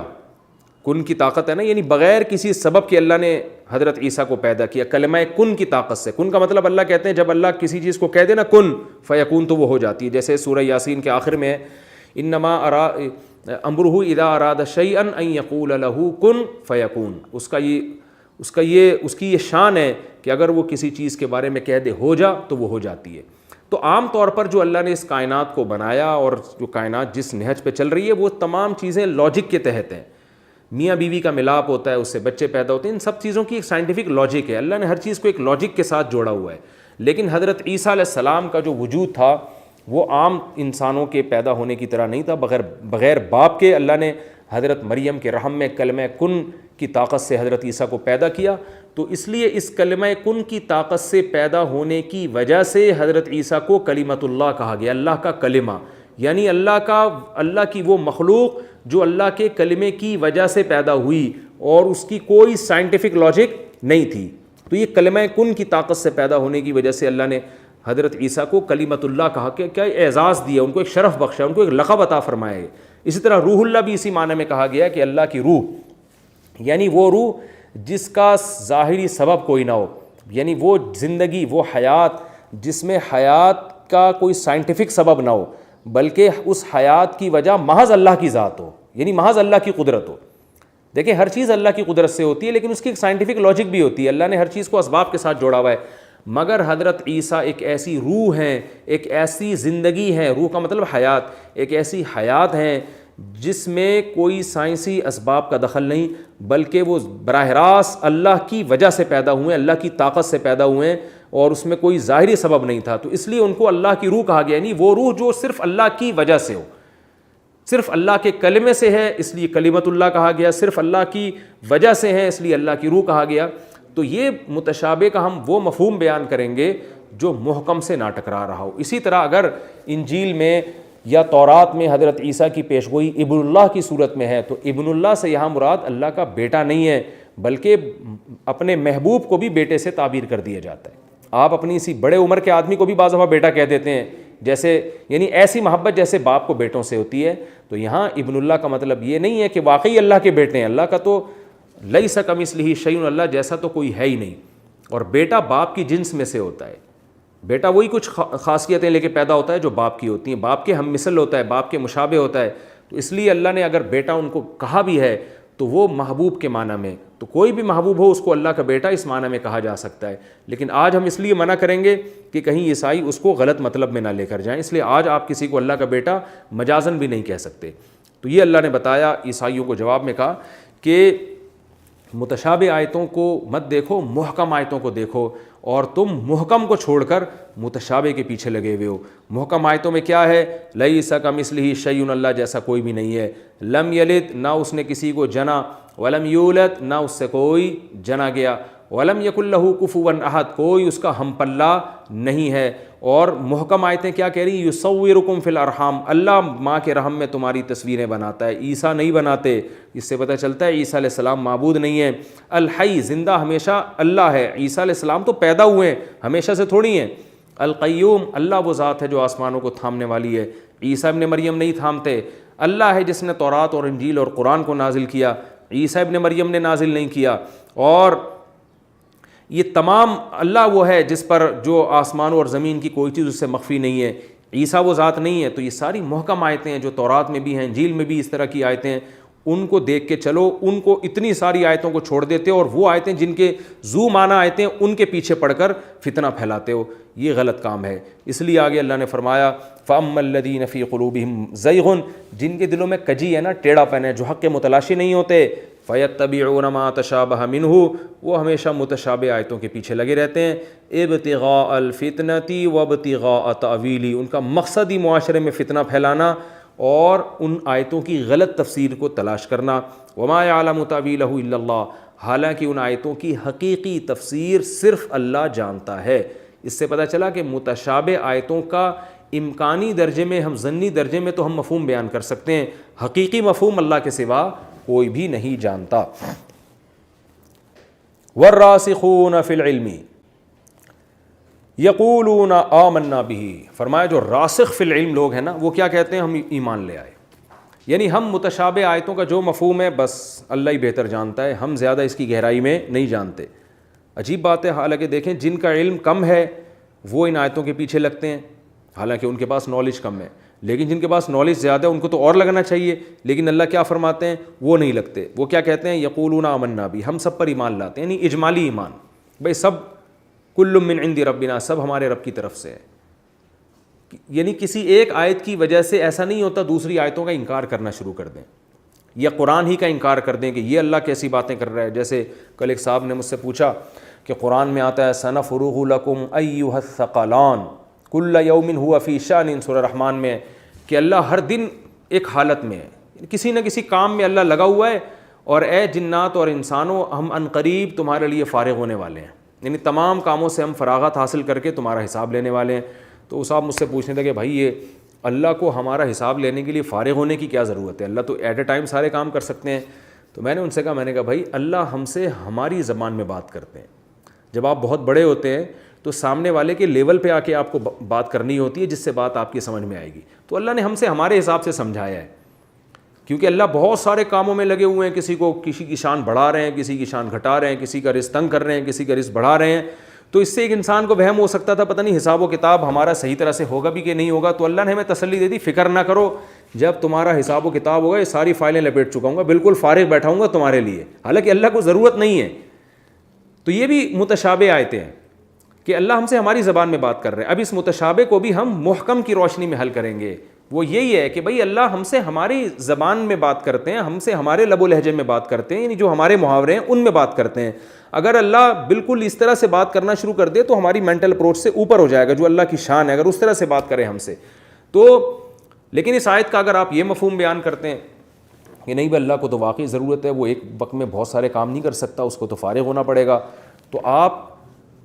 کن کی طاقت ہے نا، یعنی بغیر کسی سبب کے اللہ نے حضرت عیسیٰ کو پیدا کیا کلمہ کن کی طاقت سے. کن کا مطلب اللہ کہتے ہیں جب اللہ کسی چیز کو کہہ دے نا کن فیکون تو وہ ہو جاتی ہے. جیسے سورہ یاسین کے آخر میں انما امرہ اذا اراد شیئا ان یقول لہ کن فیکون. اس کی یہ شان ہے کہ اگر وہ کسی چیز کے بارے میں کہہ دے ہو جا تو وہ ہو جاتی ہے. تو عام طور پر جو اللہ نے اس کائنات کو بنایا اور جو کائنات جس نہج پہ چل رہی ہے وہ تمام چیزیں لاجک کے تحت ہیں. میاں بیوی کا ملاپ ہوتا ہے, اس سے بچے پیدا ہوتے ہیں, ان سب چیزوں کی ایک سائنٹیفک لاجک ہے. اللہ نے ہر چیز کو ایک لاجک کے ساتھ جوڑا ہوا ہے. لیکن حضرت عیسیٰ علیہ السلام کا جو وجود تھا وہ عام انسانوں کے پیدا ہونے کی طرح نہیں تھا. بغیر باپ کے اللہ نے حضرت مریم کے رحم میں کلمہ کن کی طاقت سے حضرت عیسیٰ کو پیدا کیا. تو اس لیے اس کلمہ کن کی طاقت سے پیدا ہونے کی وجہ سے حضرت عیسیٰ کو کلمۃ اللہ کہا گیا, اللہ کا کلمہ, یعنی اللہ کی وہ مخلوق جو اللہ کے کلمے کی وجہ سے پیدا ہوئی اور اس کی کوئی سائنٹیفک لاجک نہیں تھی. تو یہ کلمہ کن کی طاقت سے پیدا ہونے کی وجہ سے اللہ نے حضرت عیسیٰ کو کلمۃ اللہ کہا کہ کیا اعزاز دیا, ان کو ایک شرف بخشا, ان کو ایک لقب عطا فرمایا ہے. اسی طرح روح اللہ بھی اسی معنی میں کہا گیا کہ اللہ کی روح, یعنی وہ روح جس کا ظاہری سبب کوئی نہ ہو, یعنی وہ زندگی, وہ حیات جس میں حیات کا کوئی سائنٹیفک سبب نہ ہو بلکہ اس حیات کی وجہ محض اللہ کی ذات ہو, یعنی محض اللہ کی قدرت ہو. دیکھیں ہر چیز اللہ کی قدرت سے ہوتی ہے لیکن اس کی ایک سائنٹیفک لاجک بھی ہوتی ہے. اللہ نے ہر چیز کو اسباب کے ساتھ جوڑا ہوا ہے. مگر حضرت عیسیٰ ایک ایسی روح ہیں, ایک ایسی زندگی ہے, روح کا مطلب حیات, ایک ایسی حیات ہیں جس میں کوئی سائنسی اسباب کا دخل نہیں بلکہ وہ براہ راست اللہ کی وجہ سے پیدا ہوئے, اللہ کی طاقت سے پیدا ہوئے ہیں اور اس میں کوئی ظاہری سبب نہیں تھا. تو اس لیے ان کو اللہ کی روح کہا گیا, یعنی وہ روح جو صرف اللہ کی وجہ سے ہو, صرف اللہ کے کلمے سے ہے اس لیے کلمۃ اللہ کہا گیا, صرف اللہ کی وجہ سے ہے اس لیے اللہ کی روح کہا گیا. تو یہ متشابہ کا ہم وہ مفہوم بیان کریں گے جو محکم سے نہ ٹکرا رہا ہو. اسی طرح اگر انجیل میں یا تورات میں حضرت عیسیٰ کی پیشگوئی ابن اللہ کی صورت میں ہے تو ابن اللہ سے یہاں مراد اللہ کا بیٹا نہیں ہے بلکہ اپنے محبوب کو بھی بیٹے سے تعبیر کر دیا جاتا ہے. آپ اپنی اسی بڑے عمر کے آدمی کو بھی بعض دفعہ بیٹا کہہ دیتے ہیں, جیسے یعنی ایسی محبت جیسے باپ کو بیٹوں سے ہوتی ہے. تو یہاں ابن اللہ کا مطلب یہ نہیں ہے کہ واقعی اللہ کے بیٹے ہیں, اللہ کا تو لیس کمثلہ شیء, اللہ جیسا تو کوئی ہے ہی نہیں, اور بیٹا باپ کی جنس میں سے ہوتا ہے. بیٹا وہی کچھ خاصیتیں لے کے پیدا ہوتا ہے جو باپ کی ہوتی ہیں, باپ کے ہم مثل ہوتا ہے, باپ کے مشابہ ہوتا ہے. تو اس لیے اللہ نے اگر بیٹا ان کو کہا بھی ہے تو وہ محبوب کے معنی میں, تو کوئی بھی محبوب ہو اس کو اللہ کا بیٹا اس معنی میں کہا جا سکتا ہے. لیکن آج ہم اس لیے منع کریں گے کہ کہیں عیسائی اس کو غلط مطلب میں نہ لے کر جائیں, اس لیے آج آپ کسی کو اللہ کا بیٹا مجازن بھی نہیں کہہ سکتے. تو یہ اللہ نے بتایا, عیسائیوں کو جواب میں کہا کہ متشابہ آیتوں کو مت دیکھو, محکم آیتوں کو دیکھو, اور تم محکم کو چھوڑ کر متشابہ کے پیچھے لگے ہوئے ہو. محکم آیتوں میں کیا ہے؟ لیس کمثلہ شیء, اللہ جیسا کوئی بھی نہیں ہے. لم یلد, نہ اس نے کسی کو جنا, ولم یولد, نہ اس سے کوئی جنا گیا, ولم یکن لہ کفوا احد, کوئی اس کا ہم پلہ نہیں ہے. اور محکم آیتیں کیا کہہ رہی ہیں؟ یصورکم فی الارحام, اللہ ماں کے رحم میں تمہاری تصویریں بناتا ہے, عیسیٰ نہیں بناتے. اس سے پتہ چلتا ہے عیسیٰ علیہ السلام معبود نہیں ہے. الحی, زندہ ہمیشہ اللہ ہے, عیسیٰ علیہ السلام تو پیدا ہوئے ہیں, ہمیشہ سے تھوڑی ہیں. القیوم, اللہ وہ ذات ہے جو آسمانوں کو تھامنے والی ہے, عیسیٰ ابن مریم نہیں تھامتے. اللہ ہے جس نے تورات اور انجیل اور قرآن کو نازل کیا, عیسیٰ ابن مریم نے نازل نہیں کیا. اور یہ تمام اللہ وہ ہے جس پر جو آسمان اور زمین کی کوئی چیز اس سے مخفی نہیں ہے. عیسیٰ وہ ذات نہیں ہے. تو یہ ساری محکم آیتیں ہیں جو تورات میں بھی ہیں, انجیل میں بھی اس طرح کی آیتیں ہیں, ان کو دیکھ کے چلو. ان کو اتنی ساری آیتوں کو چھوڑ دیتے ہو اور وہ آیتیں جن کے ذو معنی آیتیں ان کے پیچھے پڑھ کر فتنہ پھیلاتے ہو, یہ غلط کام ہے. اس لیے آگے اللہ نے فرمایا فَأَمَّا الَّذِينَ فِي قُلُوبِهِمْ زَيْغٌ, جن کے دلوں میں کجی ہے نا, ٹیڑھا پن ہے, جو حق کے متلاشی نہیں ہوتے, فَيَتَّبِعُونَ مَا تَشَابَهَ مِنْهُ, وہ ہمیشہ متشابہ آیتوں کے پیچھے لگے رہتے ہیں. ابتغاء الفتنة وابتغاء تأویلہ, ان کا مقصد ہی معاشرے میں فتنہ پھیلانا اور ان آیتوں کی غلط تفسیر کو تلاش کرنا. وما يعلم تأویلہ الا اللہ, حالانکہ ان آیتوں کی حقیقی تفسیر صرف اللہ جانتا ہے. اس سے پتہ چلا کہ متشابہ آیتوں کا امکانی درجے میں, ہم ظنی درجے میں تو ہم مفہوم بیان کر سکتے ہیں, حقیقی مفہوم اللہ کے سوا کوئی بھی نہیں جانتا. والراسخون فی العلم یقولون آمنا بہ, فرمایا جو راسخ فی العلم لوگ ہیں نا, وہ کیا کہتے ہیں؟ ہم ایمان لے آئے. یعنی ہم متشابہ آیتوں کا جو مفہوم ہے بس اللہ ہی بہتر جانتا ہے, ہم زیادہ اس کی گہرائی میں نہیں جانتے. عجیب بات ہے، حالانکہ دیکھیں جن کا علم کم ہے وہ ان آیتوں کے پیچھے لگتے ہیں، حالانکہ ان کے پاس نالج کم ہے، لیکن جن کے پاس نالج زیادہ ہے ان کو تو اور لگنا چاہیے، لیکن اللہ کیا فرماتے ہیں، وہ نہیں لگتے. وہ کیا کہتے ہیں، یقولون آمنا بھی، ہم سب پر ایمان لاتے ہیں، یعنی اجمالی ایمان، بھائی سب کل من عند ربنا، سب ہمارے رب کی طرف سے ہے. یعنی کسی ایک آیت کی وجہ سے ایسا نہیں ہوتا دوسری آیتوں کا انکار کرنا شروع کر دیں یا قرآن ہی کا انکار کر دیں کہ یہ اللہ کیسی باتیں کر رہا ہے. جیسے کل ایک صاحب نے مجھ سے پوچھا کہ قرآن میں آتا ہے سنفرغ لکم ایھا الثقلان کل یوم ھو فی شأن، سورہ رحمان میں کہ اللہ ہر دن ایک حالت میں ہے، کسی نہ کسی کام میں اللہ لگا ہوا ہے، اور اے جنات اور انسانوں ہم عنقریب تمہارے لیے فارغ ہونے والے ہیں، یعنی تمام کاموں سے ہم فراغت حاصل کر کے تمہارا حساب لینے والے ہیں. تو وہ صاحب مجھ سے پوچھنے تھے کہ بھائی یہ اللہ کو ہمارا حساب لینے کے لیے فارغ ہونے کی کیا ضرورت ہے، اللہ تو ایٹ اے ٹائم سارے کام کر سکتے ہیں. تو میں نے ان سے کہا بھائی اللہ ہم سے ہماری زبان میں بات کرتے ہیں. جب آپ بہت بڑے ہوتے ہیں تو سامنے والے کے لیول پہ آ کے آپ کو بات کرنی ہوتی ہے جس سے بات آپ کی سمجھ میں آئے گی. تو اللہ نے ہم سے ہمارے حساب سے سمجھایا ہے، کیونکہ اللہ بہت سارے کاموں میں لگے ہوئے ہیں، کسی کی شان بڑھا رہے ہیں، کسی کی شان گھٹا رہے ہیں، کسی کا رزق تنگ کر رہے ہیں، کسی کا رزق بڑھا رہے ہیں. تو اس سے ایک انسان کو وہم ہو سکتا تھا پتہ نہیں حساب و کتاب ہمارا صحیح طرح سے ہوگا بھی کہ نہیں ہوگا. تو اللہ نے ہمیں تسلی دے دی، فکر نہ کرو، جب تمہارا حساب و کتاب ہوگا یہ ساری فائلیں لپیٹ چکا ہوں گا، بالکل فارغ بیٹھا ہوں گا تمہارے لیے. حالانکہ اللہ کو ضرورت نہیں ہے. تو یہ بھی متشابہ آیتیں ہیں کہ اللہ ہم سے ہماری زبان میں بات کر رہے ہیں. اب اس متشابہ کو بھی ہم محکم کی روشنی میں حل کریں گے. وہ یہی ہے کہ بھئی اللہ ہم سے ہماری زبان میں بات کرتے ہیں، ہم سے ہمارے لب و لہجے میں بات کرتے ہیں، یعنی جو ہمارے محاورے ہیں ان میں بات کرتے ہیں. اگر اللہ بالکل اس طرح سے بات کرنا شروع کر دے تو ہماری مینٹل اپروچ سے اوپر ہو جائے گا، جو اللہ کی شان ہے، اگر اس طرح سے بات کرے ہم سے تو. لیکن اس آیت کا اگر آپ یہ مفہوم بیان کرتے ہیں کہ نہیں بھائی اللہ کو تو واقعی ضرورت ہے، وہ ایک وقت میں بہت سارے کام نہیں کر سکتا، اس کو تو فارغ ہونا پڑے گا، تو آپ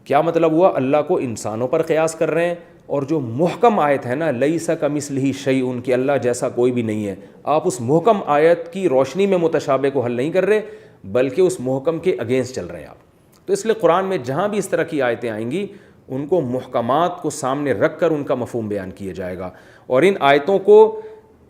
کیا مطلب ہوا، اللہ کو انسانوں پر قیاس کر رہے ہیں. اور جو محکم آیت ہے نا لیس کمثلہ شیء، کہ اللہ جیسا کوئی بھی نہیں ہے، آپ اس محکم آیت کی روشنی میں متشابہ کو حل نہیں کر رہے بلکہ اس محکم کے اگینسٹ چل رہے ہیں آپ. تو اس لیے قرآن میں جہاں بھی اس طرح کی آیتیں آئیں گی ان کو محکمات کو سامنے رکھ کر ان کا مفہوم بیان کیا جائے گا، اور ان آیتوں کو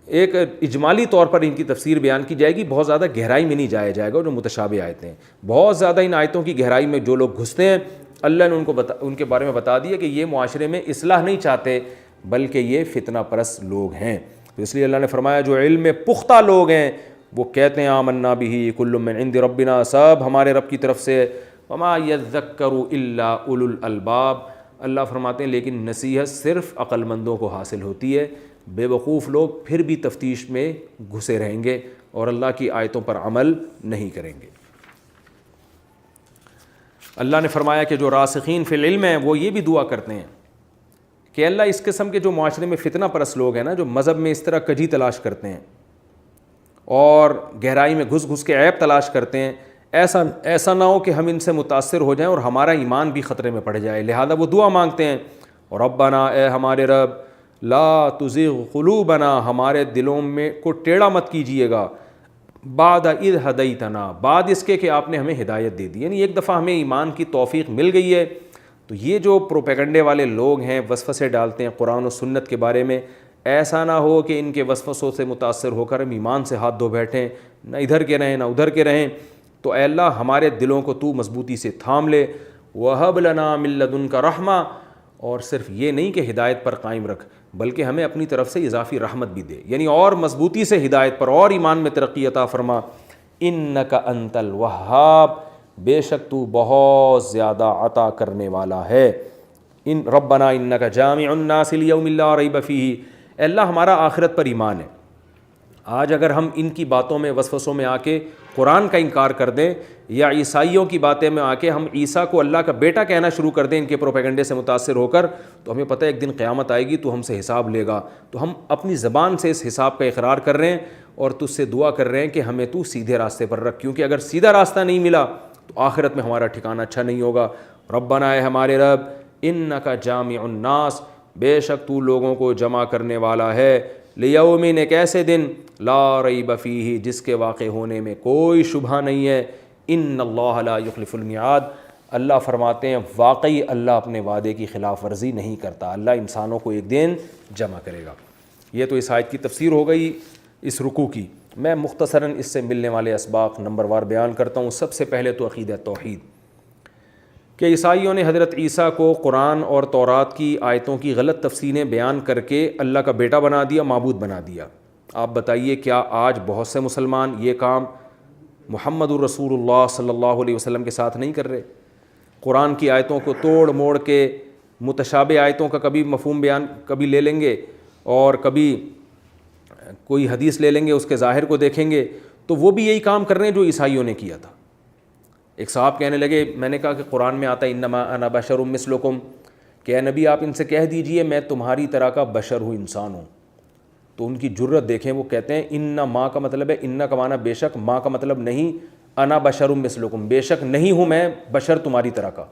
ایک اجمالی طور پر ان کی تفسیر بیان کی جائے گی، بہت زیادہ گہرائی میں نہیں جایا جائے گا. جو متشابہ آیتیں ہیں بہت زیادہ ان آیتوں کی گہرائی میں جو لوگ گھستے ہیں اللہ نے ان کے بارے میں بتا دیا کہ یہ معاشرے میں اصلاح نہیں چاہتے بلکہ یہ فتنہ پرست لوگ ہیں. تو اس لیے اللہ نے فرمایا جو علم میں پختہ لوگ ہیں وہ کہتے ہیں آمنا بہ کل من عند ربنا، سب ہمارے رب کی طرف سے. وما یذکر الا اولو الالباب، اللہ فرماتے ہیں لیکن نصیحت صرف عقل مندوں کو حاصل ہوتی ہے، بے وقوف لوگ پھر بھی تفتیش میں گھسے رہیں گے اور اللہ کی آیتوں پر عمل نہیں کریں گے. اللہ نے فرمایا کہ جو راسخین فی العلم ہیں وہ یہ بھی دعا کرتے ہیں کہ اللہ اس قسم کے جو معاشرے میں فتنہ پرست لوگ ہیں نا، جو مذہب میں اس طرح کجی تلاش کرتے ہیں اور گہرائی میں گھس گھس کے عیب تلاش کرتے ہیں، ایسا نہ ہو کہ ہم ان سے متاثر ہو جائیں اور ہمارا ایمان بھی خطرے میں پڑ جائے. لہذا وہ دعا مانگتے ہیں، اور ربنا، اے ہمارے رب، لا تزغ قلوبنا، ہمارے دلوں میں کو ٹیڑھا مت کیجیے گا، بعد اذ ہدیتنا، بعد اس کے کہ آپ نے ہمیں ہدایت دے دی. یعنی ایک دفعہ ہمیں ایمان کی توفیق مل گئی ہے تو یہ جو پروپیگنڈے والے لوگ ہیں وسوسے ڈالتے ہیں قرآن و سنت کے بارے میں، ایسا نہ ہو کہ ان کے وسوسوں سے متاثر ہو کر ہم ایمان سے ہاتھ دھو بیٹھیں، نہ ادھر کے رہیں نہ ادھر کے رہیں. تو اے اللہ ہمارے دلوں کو تو مضبوطی سے تھام لے. وَهَبْ لَنَا مِن لَّدُنْكَ رَحْمَةً، اور صرف یہ نہیں کہ ہدایت پر قائم رکھ بلکہ ہمیں اپنی طرف سے اضافی رحمت بھی دے، یعنی اور مضبوطی سے ہدایت پر اور ایمان میں ترقی عطا فرما. اِنَّكَ أَنْتَ الْوَهَّابُ، بے شک تو بہت زیادہ عطا کرنے والا ہے. ربنا انک جامع الناس لیوم لا ریب فیہ، اے اللہ ہمارا آخرت پر ایمان ہے. آج اگر ہم ان کی باتوں میں وسوسوں میں آ کے قرآن کا انکار کر دیں یا عیسائیوں کی باتیں میں آ کے ہم عیسیٰ کو اللہ کا بیٹا کہنا شروع کر دیں ان کے پروپیگنڈے سے متاثر ہو کر، تو ہمیں پتہ ہے ایک دن قیامت آئے گی تو ہم سے حساب لے گا. تو ہم اپنی زبان سے اس حساب کا اقرار کر رہے ہیں اور تجھ سے دعا کر رہے ہیں کہ ہمیں تو سیدھے راستے پر رکھ، کیونکہ اگر سیدھا راستہ نہیں ملا تو آخرت میں ہمارا ٹھکانہ اچھا نہیں ہوگا. ربنا، اے ہمارے رب، انک جامع الناس، بے شک تو لوگوں کو جمع کرنے والا ہے، لیومن، ایک ایسے دن، لا ریب فیہ، جس کے واقع ہونے میں کوئی شبہ نہیں ہے. ان اللہ لا یخلف المیعاد، اللہ فرماتے ہیں واقعی اللہ اپنے وعدے کی خلاف ورزی نہیں کرتا، اللہ انسانوں کو ایک دن جمع کرے گا. یہ تو اس آیت کی تفسیر ہو گئی اس رکوع کی. میں مختصراً اس سے ملنے والے اسباق نمبر وار بیان کرتا ہوں. سب سے پہلے تو عقیدہ توحید. کہ عیسائیوں نے حضرت عیسیٰ کو قرآن اور تورات کی آیتوں کی غلط تفسیریں بیان کر کے اللہ کا بیٹا بنا دیا، معبود بنا دیا۔ آپ بتائیے کیا آج بہت سے مسلمان یہ کام محمد الرسول اللہ صلی اللہ علیہ وسلم کے ساتھ نہیں کر رہے؟ قرآن کی آیتوں کو توڑ موڑ کے متشابہ آیتوں کا کبھی مفہوم بیان کبھی لے لیں گے اور کبھی کوئی حدیث لے لیں گے، اس کے ظاہر کو دیکھیں گے، تو وہ بھی یہی کام کر رہے ہیں جو عیسائیوں نے کیا تھا۔ ایک صاحب کہنے لگے، میں نے کہا کہ قرآن میں آتا ہے انما انا بشر مثلکم، کہ اے نبی آپ ان سے کہہ دیجئے میں تمہاری طرح کا بشر ہوں، انسان ہوں۔ تو ان کی جرت دیکھیں، وہ کہتے ہیں ان ماں کا مطلب ہے ان کا معنی بے شک، ماں کا مطلب نہیں، انا بشر مثلکم، بے شک نہیں ہوں میں بشر تمہاری طرح کا۔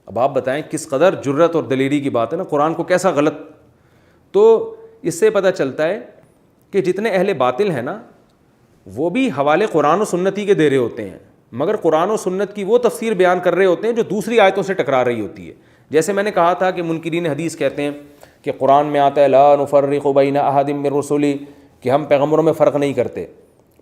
اب آپ بتائیں کس قدر جرت اور دلیری کی بات ہے نا، قرآن کو کیسا غلط۔ تو اس سے پتہ چلتا ہے کہ جتنے اہل باطل ہیں نا وہ بھی حوالے قرآن و سنت ہی کے دے رہے ہوتے ہیں، مگر قرآن و سنت کی وہ تفسیر بیان کر رہے ہوتے ہیں جو دوسری آیتوں سے ٹکرا رہی ہوتی ہے۔ جیسے میں نے کہا تھا کہ منکرین حدیث کہتے ہیں کہ قرآن میں آتا ہے لا نفرق بین احد من رسلی، کہ ہم پیغمبروں میں فرق نہیں کرتے،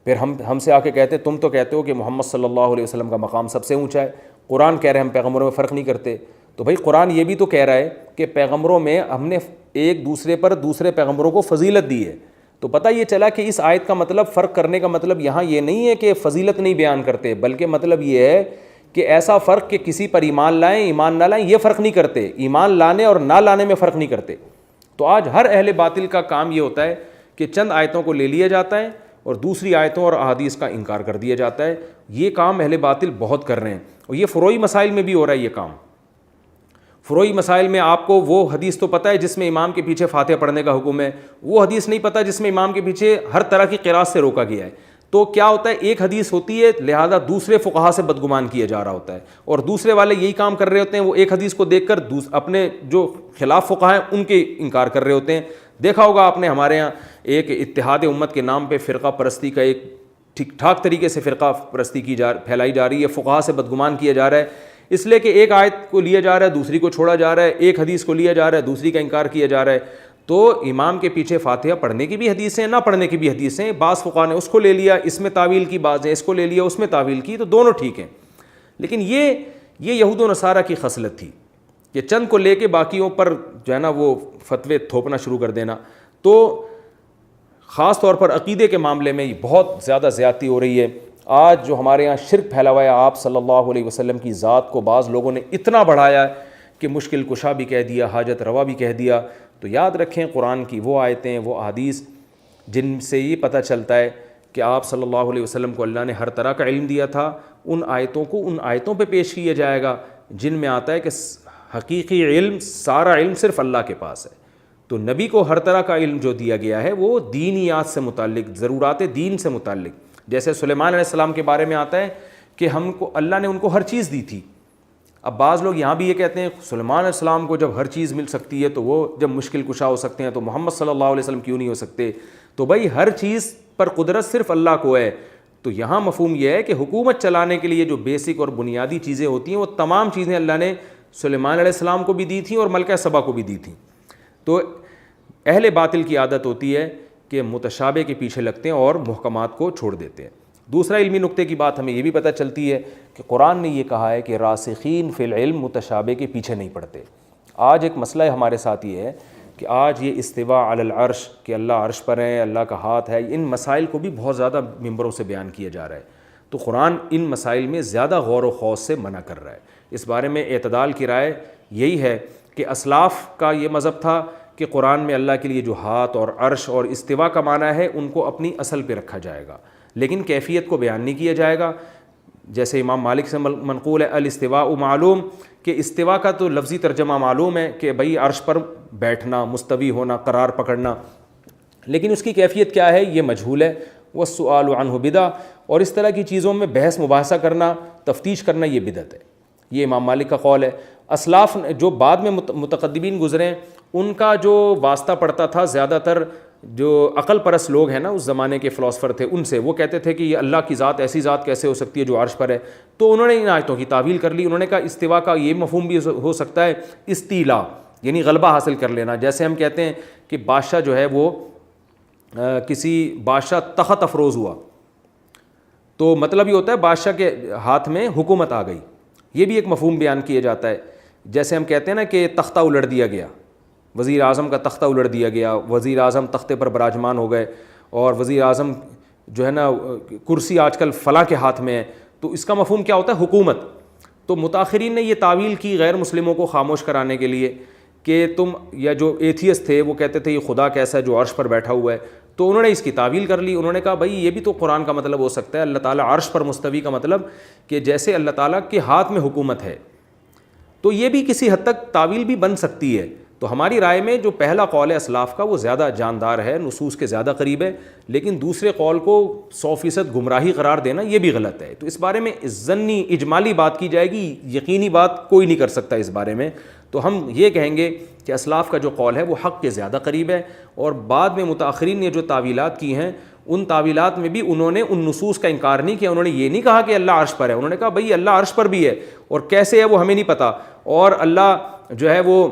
پھر ہم سے آ کے کہتے تم تو کہتے ہو کہ محمد صلی اللہ علیہ وسلم کا مقام سب سے اونچا ہے، قرآن کہہ رہے ہیں ہم پیغمبروں میں فرق نہیں کرتے۔ تو بھائی قرآن یہ بھی تو کہہ رہا ہے کہ پیغمبروں میں ہم نے ایک دوسرے پر دوسرے پیغمبروں کو فضیلت دی ہے۔ تو پتہ یہ چلا کہ اس آیت کا مطلب، فرق کرنے کا مطلب یہاں یہ نہیں ہے کہ فضیلت نہیں بیان کرتے، بلکہ مطلب یہ ہے کہ ایسا فرق کہ کسی پر ایمان لائیں ایمان نہ لائیں یہ فرق نہیں کرتے، ایمان لانے اور نہ لانے میں فرق نہیں کرتے۔ تو آج ہر اہل باطل کا کام یہ ہوتا ہے کہ چند آیتوں کو لے لیا جاتا ہے اور دوسری آیتوں اور احادیث کا انکار کر دیا جاتا ہے۔ یہ کام اہل باطل بہت کر رہے ہیں، اور یہ فروعی مسائل میں بھی ہو رہا ہے یہ کام۔ فروعی مسائل میں آپ کو وہ حدیث تو پتہ ہے جس میں امام کے پیچھے فاتحہ پڑھنے کا حکم ہے، وہ حدیث نہیں پتہ جس میں امام کے پیچھے ہر طرح کی قراءت سے روکا گیا ہے۔ تو کیا ہوتا ہے، ایک حدیث ہوتی ہے لہذا دوسرے فقہا سے بدگمان کیا جا رہا ہوتا ہے، اور دوسرے والے یہی کام کر رہے ہوتے ہیں، وہ ایک حدیث کو دیکھ کر اپنے جو خلاف فقہا ہیں ان کے انکار کر رہے ہوتے ہیں۔ دیکھا ہوگا آپ نے ہمارے ہاں ایک اتحاد امت کے نام پہ فرقہ پرستی کا ایک ٹھیک ٹھاک طریقے سے فرقہ پرستی پھیلائی جا رہی ہے، فقہا سے بدگمان کیا جا رہا ہے، اس لیے کہ ایک آیت کو لیا جا رہا ہے دوسری کو چھوڑا جا رہا ہے، ایک حدیث کو لیا جا رہا ہے دوسری کا انکار کیا جا رہا ہے۔ تو امام کے پیچھے فاتحہ پڑھنے کی بھی حدیثیں، نہ پڑھنے کی بھی حدیثیں، بعض فقہا نے اس کو لے لیا اس میں تعویل کی، بعض نے اس کو لے لیا اس میں تعویل کی، تو دونوں ٹھیک ہیں۔ لیکن یہ یہود و نصارہ کی خصلت تھی کہ چند کو لے کے باقیوں پر جو ہے نا وہ فتوے تھوپنا شروع کر دینا۔ تو خاص طور پر عقیدے کے معاملے میں بہت زیادہ زیادتی ہو رہی ہے۔ آج جو ہمارے یہاں شرک پھیلا ہوا ہے، آپ صلی اللہ علیہ وسلم کی ذات کو بعض لوگوں نے اتنا بڑھایا ہے کہ مشکل کشا بھی کہہ دیا، حاجت روا بھی کہہ دیا۔ تو یاد رکھیں قرآن کی وہ آیتیں، وہ احادیث جن سے یہ پتہ چلتا ہے کہ آپ صلی اللہ علیہ وسلم کو اللہ نے ہر طرح کا علم دیا تھا، ان آیتوں کو ان آیتوں پہ پیش کیا جائے گا جن میں آتا ہے کہ حقیقی علم، سارا علم صرف اللہ کے پاس ہے۔ تو نبی کو ہر طرح کا علم جو دیا گیا ہے وہ دینیات سے متعلق، ضرورات دین سے متعلق، جیسے سلیمان علیہ السلام کے بارے میں آتا ہے کہ ہم کو اللہ نے ان کو ہر چیز دی تھی۔ اب بعض لوگ یہاں بھی یہ کہتے ہیں سلیمان علیہ السلام کو جب ہر چیز مل سکتی ہے تو وہ جب مشکل کشا ہو سکتے ہیں تو محمد صلی اللہ علیہ وسلم کیوں نہیں ہو سکتے؟ تو بھائی ہر چیز پر قدرت صرف اللہ کو ہے۔ تو یہاں مفہوم یہ ہے کہ حکومت چلانے کے لیے جو بیسک اور بنیادی چیزیں ہوتی ہیں وہ تمام چیزیں اللہ نے سلیمان علیہ السلام کو بھی دی تھیں اور ملکہ سبا کو بھی دی تھیں۔ تو اہل باطل کی عادت ہوتی ہے کہ متشابہ کے پیچھے لگتے ہیں اور محکمات کو چھوڑ دیتے ہیں۔ دوسرا علمی نقطے کی بات ہمیں یہ بھی پتہ چلتی ہے کہ قرآن نے یہ کہا ہے کہ راسخین فی العلم متشابہ کے پیچھے نہیں پڑتے۔ آج ایک مسئلہ ہمارے ساتھ یہ ہے کہ آج یہ استواء علی العرش کہ اللہ عرش پر ہے، اللہ کا ہاتھ ہے، ان مسائل کو بھی بہت زیادہ ممبروں سے بیان کیا جا رہا ہے۔ تو قرآن ان مسائل میں زیادہ غور و خوض سے منع کر رہا ہے۔ اس بارے میں اعتدال کی رائے یہی ہے کہ اسلاف کا یہ مذہب تھا کہ قرآن میں اللہ کے لیے جو ہاتھ اور عرش اور استواء کا معنی ہے ان کو اپنی اصل پہ رکھا جائے گا، لیکن کیفیت کو بیان نہیں کیا جائے گا۔ جیسے امام مالک سے منقول ہے الاستواء معلوم، کہ استواء کا تو لفظی ترجمہ معلوم ہے کہ بھئی عرش پر بیٹھنا، مستوی ہونا، قرار پکڑنا، لیکن اس کی کیفیت کیا ہے یہ مجہول ہے۔ والسؤال عنہ بدعہ، اور اس طرح کی چیزوں میں بحث مباحثہ کرنا، تفتیش کرنا یہ بدعت ہے۔ یہ امام مالک کا قول ہے۔ اسلاف جو بعد میں متقدمین گزرے ان کا جو واسطہ پڑتا تھا زیادہ تر جو عقل پرست لوگ ہیں نا اس زمانے کے فلاسفر تھے، ان سے وہ کہتے تھے کہ یہ اللہ کی ذات ایسی ذات کیسے ہو سکتی ہے جو عرش پر ہے؟ تو انہوں نے ان آیتوں کی تعویل کر لی۔ انہوں نے کہا استواء کا یہ مفہوم بھی ہو سکتا ہے استیلا، یعنی غلبہ حاصل کر لینا۔ جیسے ہم کہتے ہیں کہ بادشاہ جو ہے وہ کسی بادشاہ تخت افروز ہوا، تو مطلب یہ ہوتا ہے بادشاہ کے ہاتھ میں حکومت آ گئی، یہ بھی ایک مفہوم بیان کیا جاتا ہے. جیسے ہم کہتے ہیں نا کہ تختہ الٹ دیا گیا, وزیر اعظم کا تختہ الٹ دیا گیا, وزیر اعظم تختے پر براجمان ہو گئے اور وزیر اعظم جو ہے نا کرسی آج کل فلاں کے ہاتھ میں ہے. تو اس کا مفہوم کیا ہوتا ہے؟ حکومت. تو متاخرین نے یہ تعویل کی غیر مسلموں کو خاموش کرانے کے لیے کہ تم, یا جو ایتھیسٹ تھے وہ کہتے تھے یہ خدا کیسا ہے جو عرش پر بیٹھا ہوا ہے, تو انہوں نے اس کی تعویل کر لی. انہوں نے کہا بھائی یہ بھی تو قرآن کا مطلب ہو سکتا ہے, اللہ تعالیٰ عرش پر مستوی کا مطلب کہ جیسے اللہ تعالیٰ کے ہاتھ میں حکومت ہے, تو یہ بھی کسی حد تک تعویل بھی بن سکتی ہے. تو ہماری رائے میں جو پہلا قول ہے اسلاف کا وہ زیادہ جاندار ہے, نصوص کے زیادہ قریب ہے, لیکن دوسرے قول کو 100% گمراہی قرار دینا یہ بھی غلط ہے. تو اس بارے میں ضمنی اجمالی بات کی جائے گی, یقینی بات کوئی نہیں کر سکتا اس بارے میں. تو ہم یہ کہیں گے کہ اسلاف کا جو قول ہے وہ حق کے زیادہ قریب ہے, اور بعد میں متاخرین نے جو تعویلات کی ہیں ان تعویلات میں بھی انہوں نے ان نصوص کا انکار نہیں کیا. انہوں نے یہ نہیں کہا کہ اللہ عرش پر ہے, انہوں نے کہا بھئی اللہ عرش پر بھی ہے اور کیسے ہے وہ ہمیں نہیں پتہ, اور اللہ جو ہے وہ,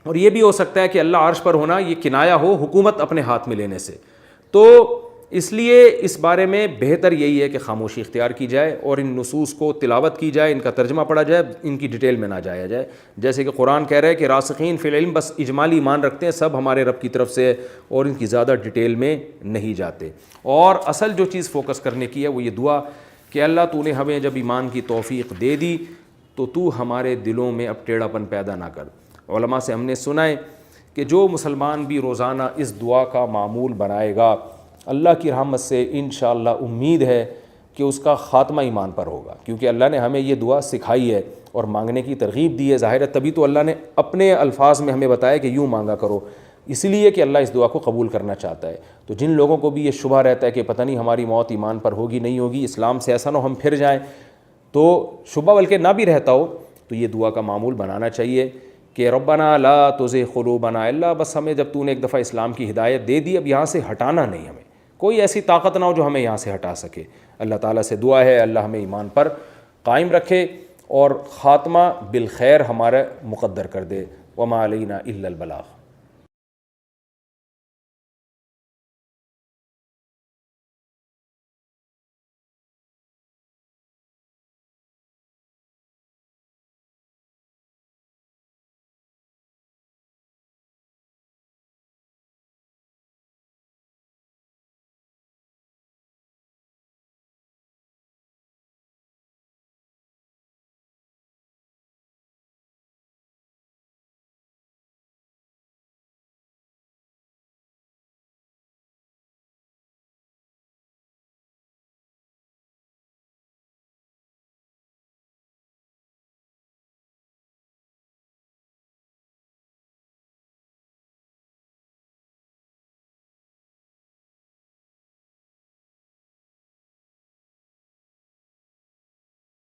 اور یہ بھی ہو سکتا ہے کہ اللہ عرش پر ہونا یہ کنایا ہو حکومت اپنے ہاتھ میں لینے سے. تو اس لیے اس بارے میں بہتر یہی ہے کہ خاموشی اختیار کی جائے اور ان نصوص کو تلاوت کی جائے, ان کا ترجمہ پڑھا جائے, ان کی ڈیٹیل میں نہ جایا جائے. جیسے کہ قرآن کہہ رہا ہے کہ راسخین فی العلم بس اجمالی ایمان رکھتے ہیں, سب ہمارے رب کی طرف سے ہے اور ان کی زیادہ ڈیٹیل میں نہیں جاتے. اور اصل جو چیز فوکس کرنے کی ہے وہ یہ دعا کہ اللہ تو نے ہمیں جب ایمان کی توفیق دے دی تو ہمارے دلوں میں اب ٹیڑھاپن پیدا نہ کر. علماء سے ہم نے سنا ہے کہ جو مسلمان بھی روزانہ اس دعا کا معمول بنائے گا, اللہ کی رحمت سے انشاءاللہ امید ہے کہ اس کا خاتمہ ایمان پر ہوگا, کیونکہ اللہ نے ہمیں یہ دعا سکھائی ہے اور مانگنے کی ترغیب دی ہے. ظاہر ہے تبھی تو اللہ نے اپنے الفاظ میں ہمیں بتایا کہ یوں مانگا کرو, اس لیے کہ اللہ اس دعا کو قبول کرنا چاہتا ہے. تو جن لوگوں کو بھی یہ شبہ رہتا ہے کہ پتہ نہیں ہماری موت ایمان پر ہوگی نہیں ہوگی, اسلام سے ایسا نہ ہم پھر جائیں, تو شبہ بلکہ نہ بھی رہتا ہو تو یہ دعا کا معمول بنانا چاہیے کہ ربنا لا تزغ قلوبنا, اللہ بس ہمیں جب تو نے ایک دفعہ اسلام کی ہدایت دے دی اب یہاں سے ہٹانا نہیں, ہمیں کوئی ایسی طاقت نہ ہو جو ہمیں یہاں سے ہٹا سکے. اللہ تعالیٰ سے دعا ہے اللہ ہمیں ایمان پر قائم رکھے اور خاتمہ بالخیر ہمارا مقدر کر دے. وما علینا الا البلاغ.